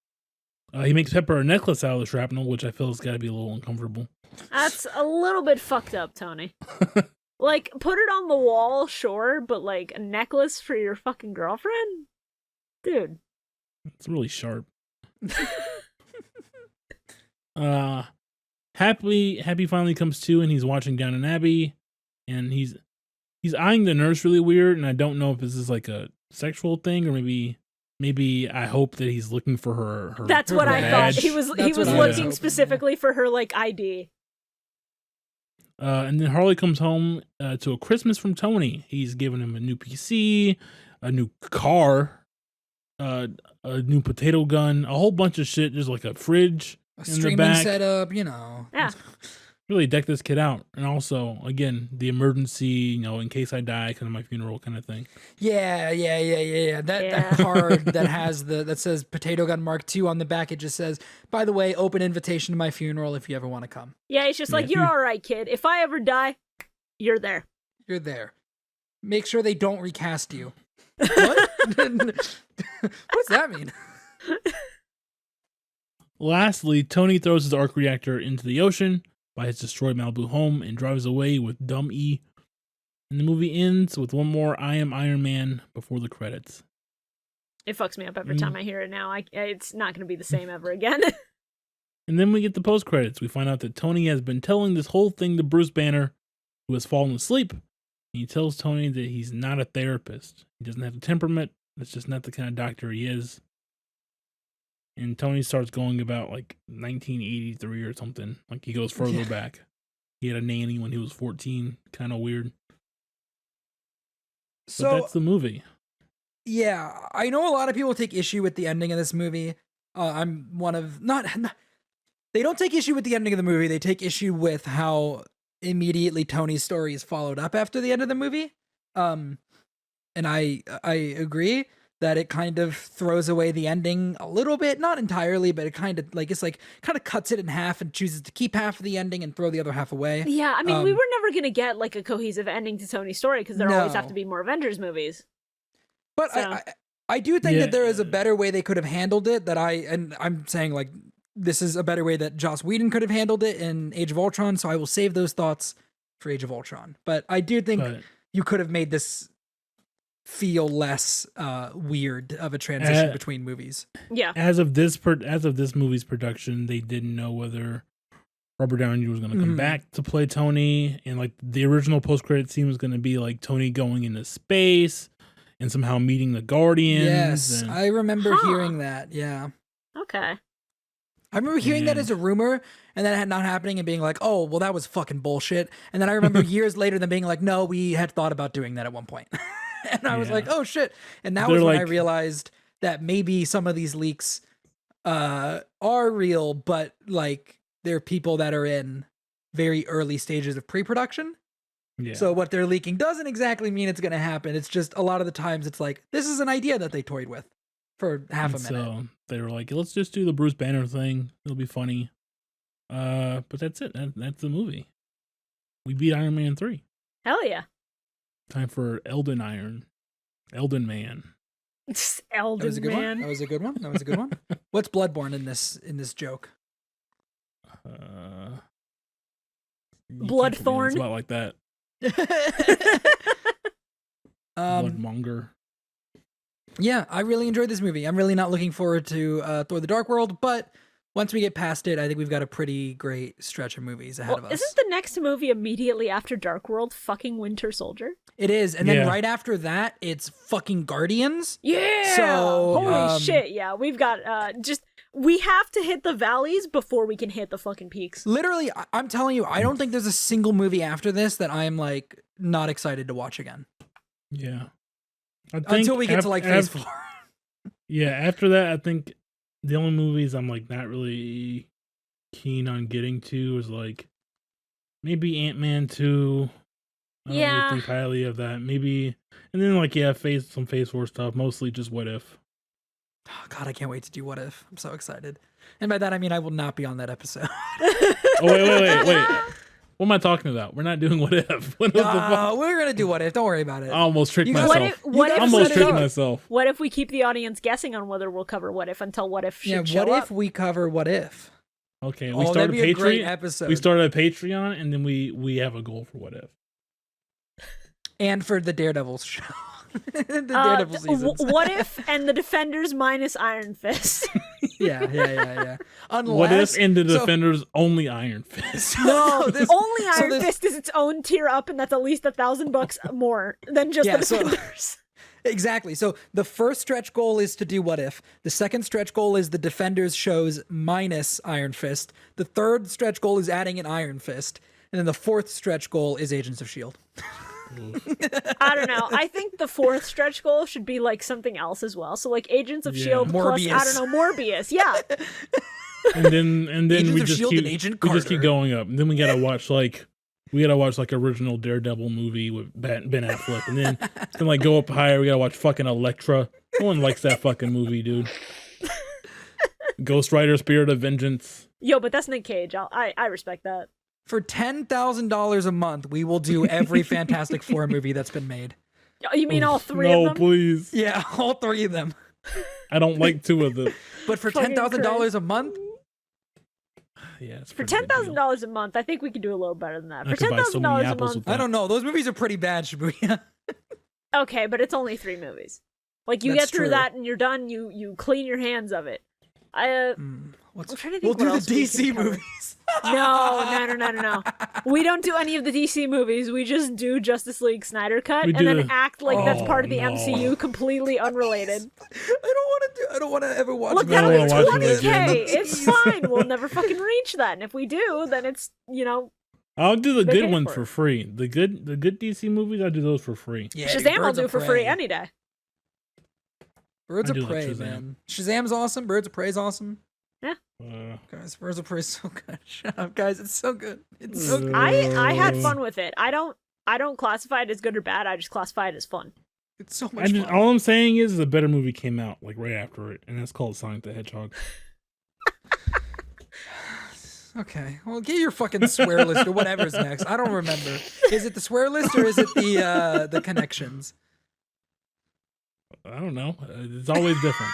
He makes Pepper a necklace out of the shrapnel, which I feel has got to be a little uncomfortable. That's a little bit fucked up, Tony. Like, put it on the wall, sure, but like a necklace for your fucking girlfriend, dude. It's really sharp. Happy finally comes to, and he's watching Downton Abbey, and he's eyeing the nurse really weird, and I don't know if this is like a sexual thing or maybe I hope that he's looking for her. That's what I thought. He was looking specifically for her like ID. And then Harley comes home to a Christmas from Tony. He's given him a new PC, a new car, a new potato gun, a whole bunch of shit, just like a fridge, a streaming setup, Yeah. Really deck this kid out. And also, again, the emergency, in case I die, kind of my funeral kind of thing. Yeah. That card that says Potato Gun Mark II on the back, it just says, by the way, open invitation to my funeral if you ever want to come. Yeah, it's just like, you're all right, kid. If I ever die, you're there. You're there. Make sure they don't recast you. What? What does that mean? Lastly, Tony throws his arc reactor into the ocean by his destroyed Malibu home and drives away with Dumb E. And the movie ends with one more I Am Iron Man before the credits. It fucks me up every time I hear it now. It's not going to be the same ever again. And then we get the post credits. We find out that Tony has been telling this whole thing to Bruce Banner, who has fallen asleep. And he tells Tony that he's not a therapist. He doesn't have the temperament. That's just not the kind of doctor he is. And Tony starts going about like 1983 or something. Like he goes further back. He had a nanny when he was 14. Kind of weird. But that's the movie. Yeah, I know a lot of people take issue with the ending of this movie. I'm one of not. They don't take issue with the ending of the movie. They take issue with how immediately Tony's story is followed up after the end of the movie. And I agree that it kind of throws away the ending a little bit, not entirely, but it kind of cuts it in half and chooses to keep half of the ending and throw the other half away. Yeah, I mean, we were never going to get like a cohesive ending to Tony's story because there always have to be more Avengers movies. But so. I do think that there is a better way they could have handled it I'm saying like this is a better way that Joss Whedon could have handled it in Age of Ultron, so I will save those thoughts for Age of Ultron. But I do think you could have made this feel less weird of a transition between movies. Yeah. As of this movie's production, they didn't know whether Robert Downey was going to come back to play Tony, and like the original post-credit scene was going to be like Tony going into space and somehow meeting the Guardians. Yes, I remember hearing that. Yeah. Okay. I remember hearing that as a rumor and then it not happening and being like, oh, well, that was fucking bullshit. And then I remember years later them being like, no, we had thought about doing that at one point. And I was like, oh shit. And that was when I realized that maybe some of these leaks are real, but like they're people that are in very early stages of pre-production. Yeah. So what they're leaking doesn't exactly mean it's going to happen. It's just a lot of the times it's like, this is an idea that they toyed with for half a minute. So they were like, let's just do the Bruce Banner thing. It'll be funny. But that's it. That's the movie. We beat Iron Man 3. Hell yeah. Time for Elden Man. Elden Man. That was a good one. That was a good one. What's Bloodborne in this joke? Bloodthorn. It's about like that. Bloodmonger. Yeah, I really enjoyed this movie. I'm really not looking forward to Thor: The Dark World, but once we get past it, I think we've got a pretty great stretch of movies ahead of us. Isn't the next movie immediately after Dark World fucking Winter Soldier? It is, and then right after that, it's fucking Guardians. Yeah. So holy shit! Yeah, we've got we have to hit the valleys before we can hit the fucking peaks. Literally, I'm telling you, I don't think there's a single movie after this that I'm like not excited to watch again. Yeah. Until we get to like phase 4. Yeah, after that, I think the only movies I'm like not really keen on getting to is like maybe Ant-Man 2. I don't really think highly of that. Maybe, and then like phase 4 stuff. Mostly just What If. Oh God, I can't wait to do What If. I'm so excited. And by that I mean I will not be on that episode. wait. What am I talking about? We're not doing What If. We're gonna do What If. Don't worry about it. I almost tricked myself. What if we keep the audience guessing on whether we'll cover What If until What If should show up? What if we cover What If? Okay, we started a Patreon episode. We started a Patreon, and then we have a goal for What If. And for the Daredevils show. The Daredevil seasons. What If and the Defenders minus Iron Fist. Yeah. Unless, What If and the Defenders only Iron Fist? No, only Iron Fist is its own tier up, and that's at least $1,000 more than just the Defenders. Exactly. So the first stretch goal is to do What If. The second stretch goal is the Defenders shows minus Iron Fist. The third stretch goal is adding an Iron Fist. And then the fourth stretch goal is Agents of S.H.I.E.L.D. I don't know. I think the fourth stretch goal should be like something else as well. So like Agents of S.H.I.E.L.D. plus, I don't know, Morbius. Yeah. and then we just keep going up. And then we gotta watch like original Daredevil movie with Ben Affleck. And then it's gonna like go up higher. We gotta watch fucking Elektra. No one likes that fucking movie, dude. Ghost Rider: Spirit of Vengeance. Yo, but that's Nick Cage. I respect that. For $10,000 a month, we will do every Fantastic Four movie that's been made. You mean all three of them? No, please. Yeah, all three of them. I don't like two of them. But for $10,000 a month? Yeah, it's for $10,000 a month, I think we could do a little better than that. For $10,000 a month, I don't know. Those movies are pretty bad, Shibuya. Okay, but it's only 3 movies. Like you get through that and you're done. You clean your hands of it. I'm trying to think. We'll do the DC movies. No. We don't do any of the DC movies. We just do Justice League Snyder Cut and then act like that's part of the MCU, completely unrelated. I don't want to ever watch. Look, that'll be $20,000. It's fine. We'll never fucking reach that. And if we do, then it's I'll do the good ones for free. The good DC movies, I'll do those for free. Yeah, Shazam I'll do for free any day. Birds of Prey, man. Shazam's awesome. Birds of Prey's awesome. Yeah. Guys, Birds of Prey's so good. Shut up, guys. It's so good. It's so good. I had fun with it. I don't classify it as good or bad. I just classify it as fun. It's so much fun. All I'm saying is a better movie came out like right after it, and it's called Sonic the Hedgehog. Okay, well, get your fucking swear list or whatever's next. I don't remember. Is it the swear list or is it the connections? I don't know. It's always different.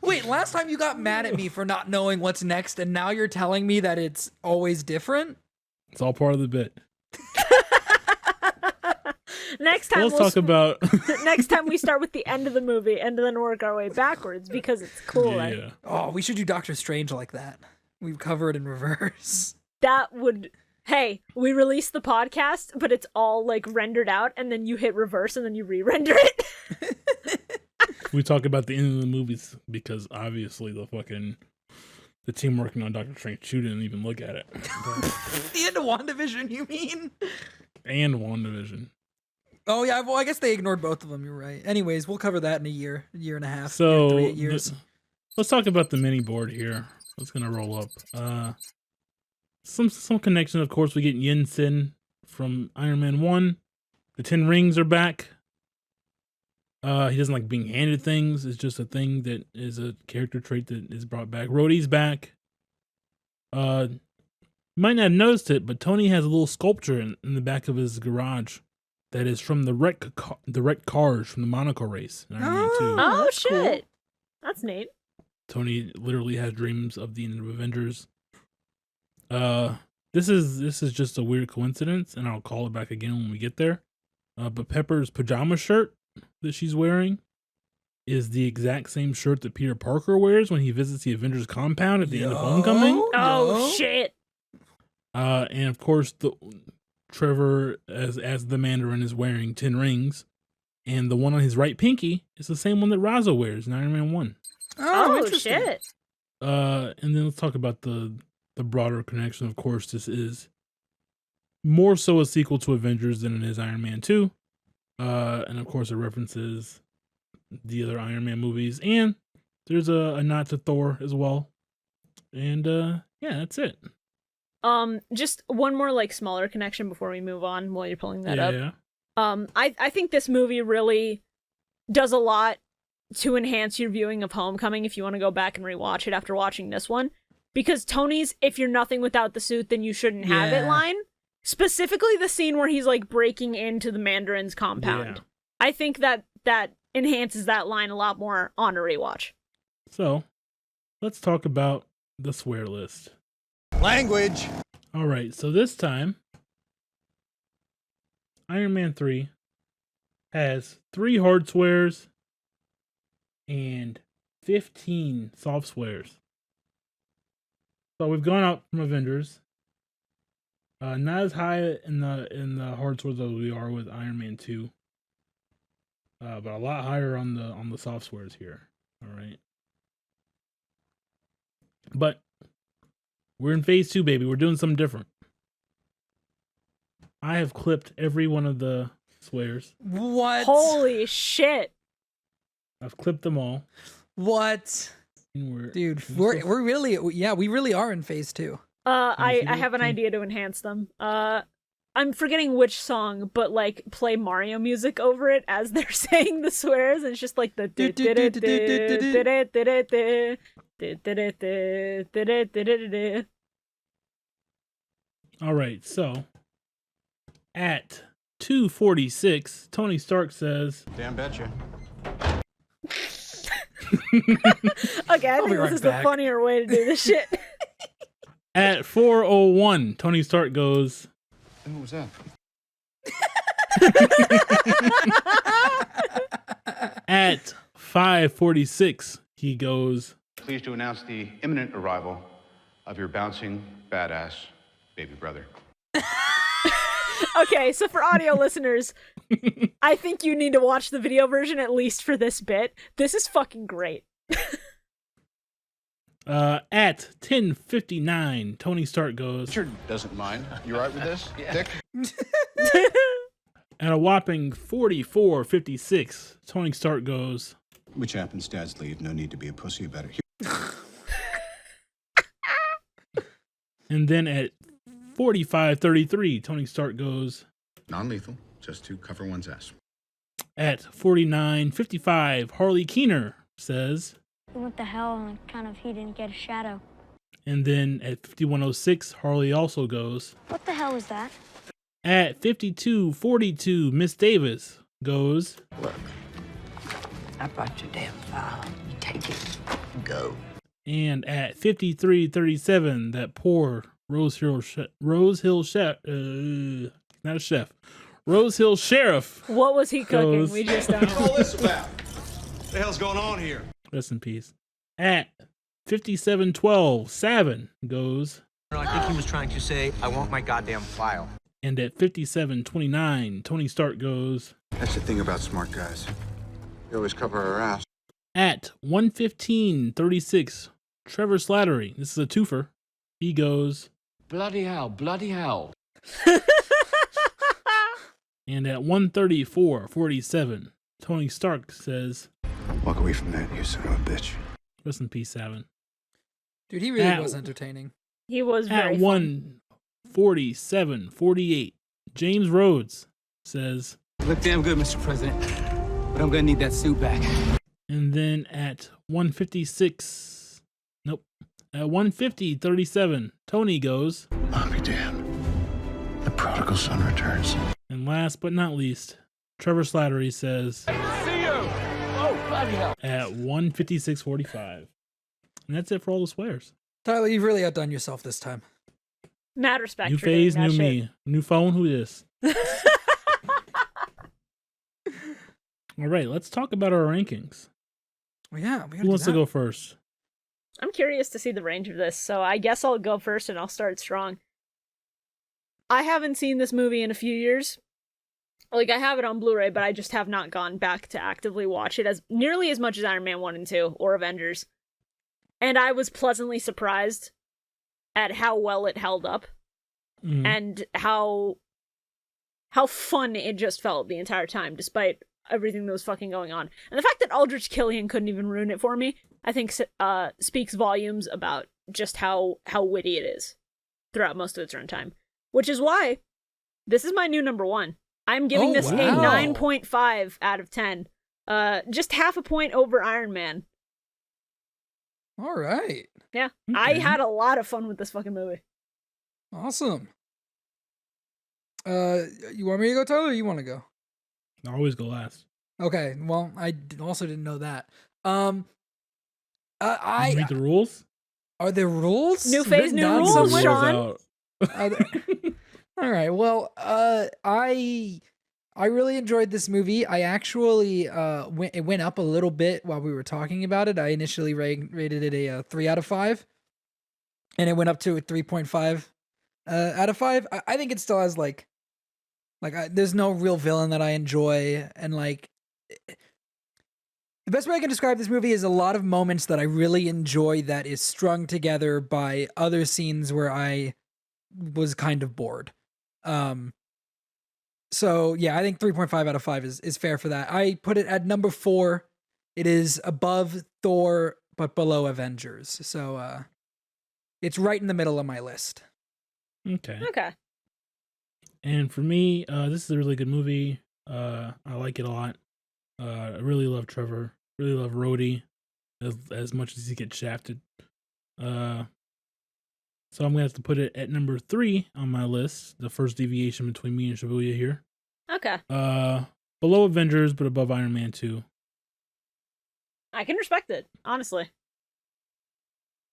Wait, last time you got mad at me for not knowing what's next, and now you're telling me that it's always different? It's all part of the bit. Next time let's talk about. Next time we start with the end of the movie and then work our way backwards because it's cool. Yeah. Oh, we should do Doctor Strange like that. We cover it in reverse. That would. Hey, we release the podcast, but it's all like rendered out, and then you hit reverse, and then you re-render it. We talk about the end of the movies because obviously the fucking the team working on Doctor Strange 2 didn't even look at it. The end of WandaVision, you mean? And WandaVision. Oh yeah, well I guess they ignored both of them. You're right. Anyways, we'll cover that in a year and a half. So 3 years. Let's talk about the mini board here. What's gonna roll up? Some connection, of course. We get Yin Sin from Iron Man 1. The 10 rings are back. He doesn't like being handed things. It's just a thing that is a character trait that is brought back. Rhodey's back. You might not have noticed it, but Tony has a little sculpture in the back of his garage that is from the wrecked cars from the Monaco race in Iron Man 2. Oh, that's shit. cool. That's neat. Tony literally has dreams of the end of Avengers. This is just a weird coincidence, and I'll call it back again when we get there. But Pepper's pajama shirt that she's wearing is the exact same shirt that Peter Parker wears when he visits the Avengers compound at the end of Homecoming. Oh, shit. And of course, Trevor as the Mandarin is wearing 10 rings, and the one on his right pinky is the same one that Raza wears in Iron Man 1. Oh, Oh, interesting. shit. And then let's talk about the broader connection. Of course, this is more so a sequel to Avengers than it is Iron Man 2. And of course, it references the other Iron Man movies, and there's a nod to Thor as well. And yeah, that's it. Just one more like smaller connection before we move on while you're pulling that up. Yeah. I think this movie really does a lot to enhance your viewing of Homecoming if you want to go back and rewatch it after watching this one. Because Tony's "if you're nothing without the suit, then you shouldn't have it" line, specifically the scene where he's like breaking into the Mandarin's compound. Yeah. I think that enhances that line a lot more on a rewatch. So let's talk about the swear list. Language. All right, so this time, Iron Man 3 has 3 hard swears and 15 soft swears. So we've gone up from Avengers. Not as high in the hard swears as we are with Iron Man 2. But a lot higher on the soft swears here. All right. But we're in phase 2, baby. We're doing something different. I have clipped every one of the swears. What? Holy shit. I've clipped them all. What? And Dude, we're really, we really are in phase 2. I have an idea to enhance them. I'm forgetting which song, but like play Mario music over it as they're saying the swears, and it's just like the All right, so at 2:46, Tony Stark says, Damn betcha. Okay, I think be this right is back. the funnier way to do this shit. at 4:01, Tony Stark goes, And what was that? at 5:46, he goes, Pleased to announce the imminent arrival of your bouncing, badass baby brother. Okay, so for audio listeners, I think you need to watch the video version at least for this bit. This is fucking great. at 10:59, Tony Stark goes, Richard doesn't mind. You all right with this, Dick? at a whopping 44:56, Tony Stark goes, Which happens, dads leave. No need to be a pussy about it. and then at 45:33, Tony Stark goes, Non-lethal, just to cover one's ass. at 49:55, Harley Keener says, What the hell? And kind of he didn't get a shadow. and then at 51:06, Harley also goes, What the hell was that? at 52:42, Miss Davis goes, Look, I brought your damn file. You take it. Go. and at 53:37, that poor Rose Hill Chef, not a chef, Rose Hill Sheriff, What was he cooking? Goes. We just don't know. What's all this about? What the hell's going on here? rest in peace, at 57:12, Savin goes, I think he was trying to say, I want my goddamn file. and at 57:29, Tony Stark goes, That's the thing about smart guys. They always cover our ass. at 1:15:36, Trevor Slattery. This is a twofer. He goes, Bloody hell, bloody hell. and at 134.47, Tony Stark says, Walk away from that, you son of a bitch. rest in peace, Savin. Dude, he really was entertaining. He was very At fun. 147.48, James Rhodes says, Look damn good, Mr. President, but I'm gonna need that suit back. and then at 150.37, Tony goes, I'll be damned. The prodigal son returns. and last but not least, Trevor Slattery says, See you! Oh, bloody hell. at 156.45. And that's it for all the swears. Tyler, you've really outdone yourself this time. Mad respect New for doing phase, that new shit. me. New phone, who this? All right, let's talk about our rankings. Well, yeah, we Who wants to go first? I'm curious to see the range of this, so I guess I'll go first and I'll start strong. I haven't seen this movie in a few years. Like, I have it on Blu-ray, but I just have not gone back to actively watch it as nearly as much as Iron Man 1 and 2 or Avengers. And I was pleasantly surprised at how well it held up and how fun it just felt the entire time, despite everything that was fucking going on. And the fact that Aldrich Killian couldn't even ruin it for me, I think speaks volumes about just how witty it is throughout most of its runtime. Which is why this is my new number one. I'm giving this a 9.5 out of 10. Just half a point over Iron Man. All right. Yeah. Okay. I had a lot of fun with this fucking movie. Awesome. You want me to go, Tyler, or you want to go? I always go last. Okay. Well, also didn't know that. You read the rules? Are there rules? New phase, written new down rules, somewhere? Shawn. Out. All right. Well, I really enjoyed this movie. I actually it went up a little bit while we were talking about it. I initially rated it a 3 out of 5, and it went up to a 3.5 out of 5. I think it still has there's no real villain that I enjoy, and the best way I can describe this movie is a lot of moments that I really enjoy that is strung together by other scenes where I was kind of bored. So yeah, I think 3.5 out of 5 is fair for that. I put it at number 4. It is above Thor, but below Avengers. So it's right in the middle of my list. Okay. Okay. And for me, this is a really good movie. I like it a lot. I really love Trevor. Really love Rhodey as much as he gets shafted. So I'm gonna have to put it at number 3 on my list. The first deviation between me and Shibuya here. Okay. Below Avengers, but above Iron Man 2. I can respect it, honestly.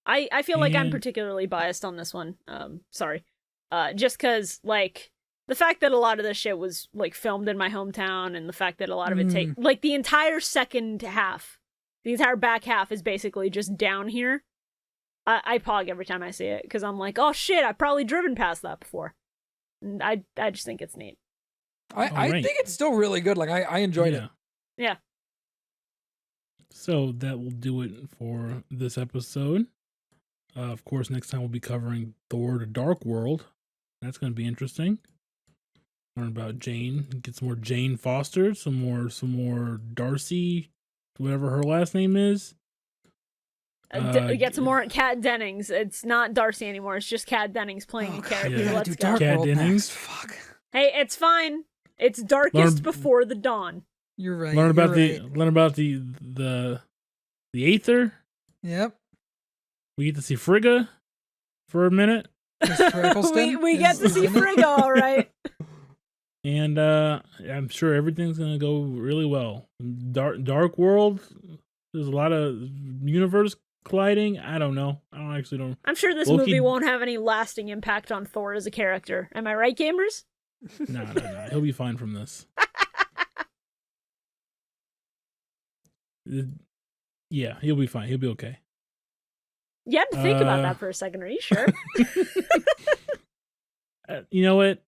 I feel like I'm particularly biased on this one. Sorry. Just because, the fact that a lot of this shit was, filmed in my hometown, and the fact that a lot of it the entire second half, the entire back half is basically just down here. I pog every time I see it, because I'm like, oh shit, I've probably driven past that before. And I just think it's neat. I think it's still really good. I enjoyed it. Yeah. So that will do it for this episode. Of course, next time we'll be covering Thor: The Dark World. That's going to be interesting. Learn about Jane, get some more Jane Foster, some more Darcy, whatever her last name is. We get some more Kat Dennings. It's not Darcy anymore. It's just Kat Dennings playing a character. Yeah. Let's Dude, go. Dark Kat World Dennings. next. Fuck. Hey, it's fine. It's darkest before the dawn. You're right. Learn about the the Aether. Yep. We get to see Frigga for a minute. we get to see Frigga, all right. And I'm sure everything's gonna go really well. Dark World. There's a lot of universe colliding. I don't know. I'm sure this Loki... movie won't have any lasting impact on Thor as a character. Am I right, gamers? No. He'll be fine from this. Yeah, he'll be fine. He'll be okay. You had to think about that for a second. Are you sure? You know what?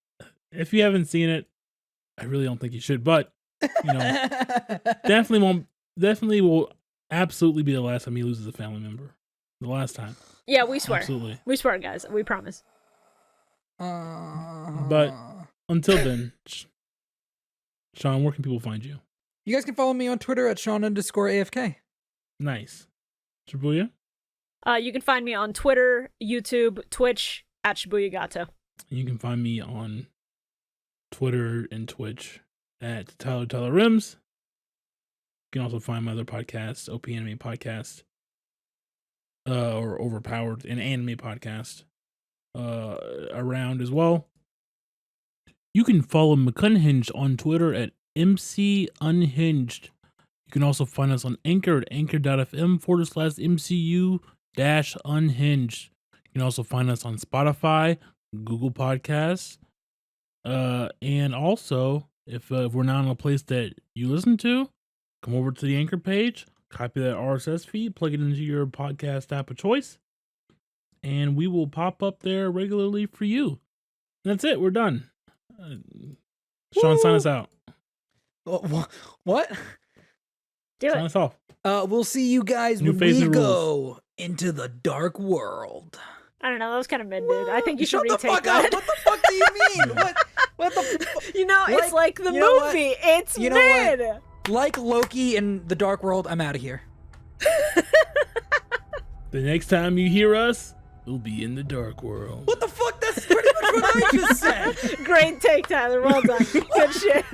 If you haven't seen it, I really don't think you should. But definitely will absolutely be the last time he loses a family member. the last time. Yeah, we swear. Absolutely. We swear, guys. We promise. But until then, Shawn, where can people find you? You guys can follow me on Twitter at Shawn_AFK. Nice. Shibuya? You can find me on Twitter, YouTube, Twitch at Shibuya Gato. You can find me on Twitter and Twitch at Tyler Rims. You can also find my other podcast, OP Anime Podcast, or Overpowered, an anime podcast, around as well. You can follow MCUnhinged on Twitter at MCUnhinged. You can also find us on Anchor at anchor.fm/MCU-unhinged. You can also find us on Spotify, Google Podcasts, and also, if we're not in a place that you listen to, come over to the Anchor page, copy that RSS feed, plug it into your podcast app of choice, and we will pop up there regularly for you. And that's it. We're done. Shawn, sign us out. What? Do Sign it. us off. We'll see you guys New when phase, we new go into the dark world. I don't know. That was kind of mid, dude. I think you should Shut the retake fuck that. up. What the fuck do you mean? What the You know, it's like the you know what? movie. It's You know mid. what? Like Loki in the dark world, I'm out of here. The next time you hear us, we'll be in the dark world. What the fuck? That's pretty much what I just said. Great take, Tyler. Well done. Good shit.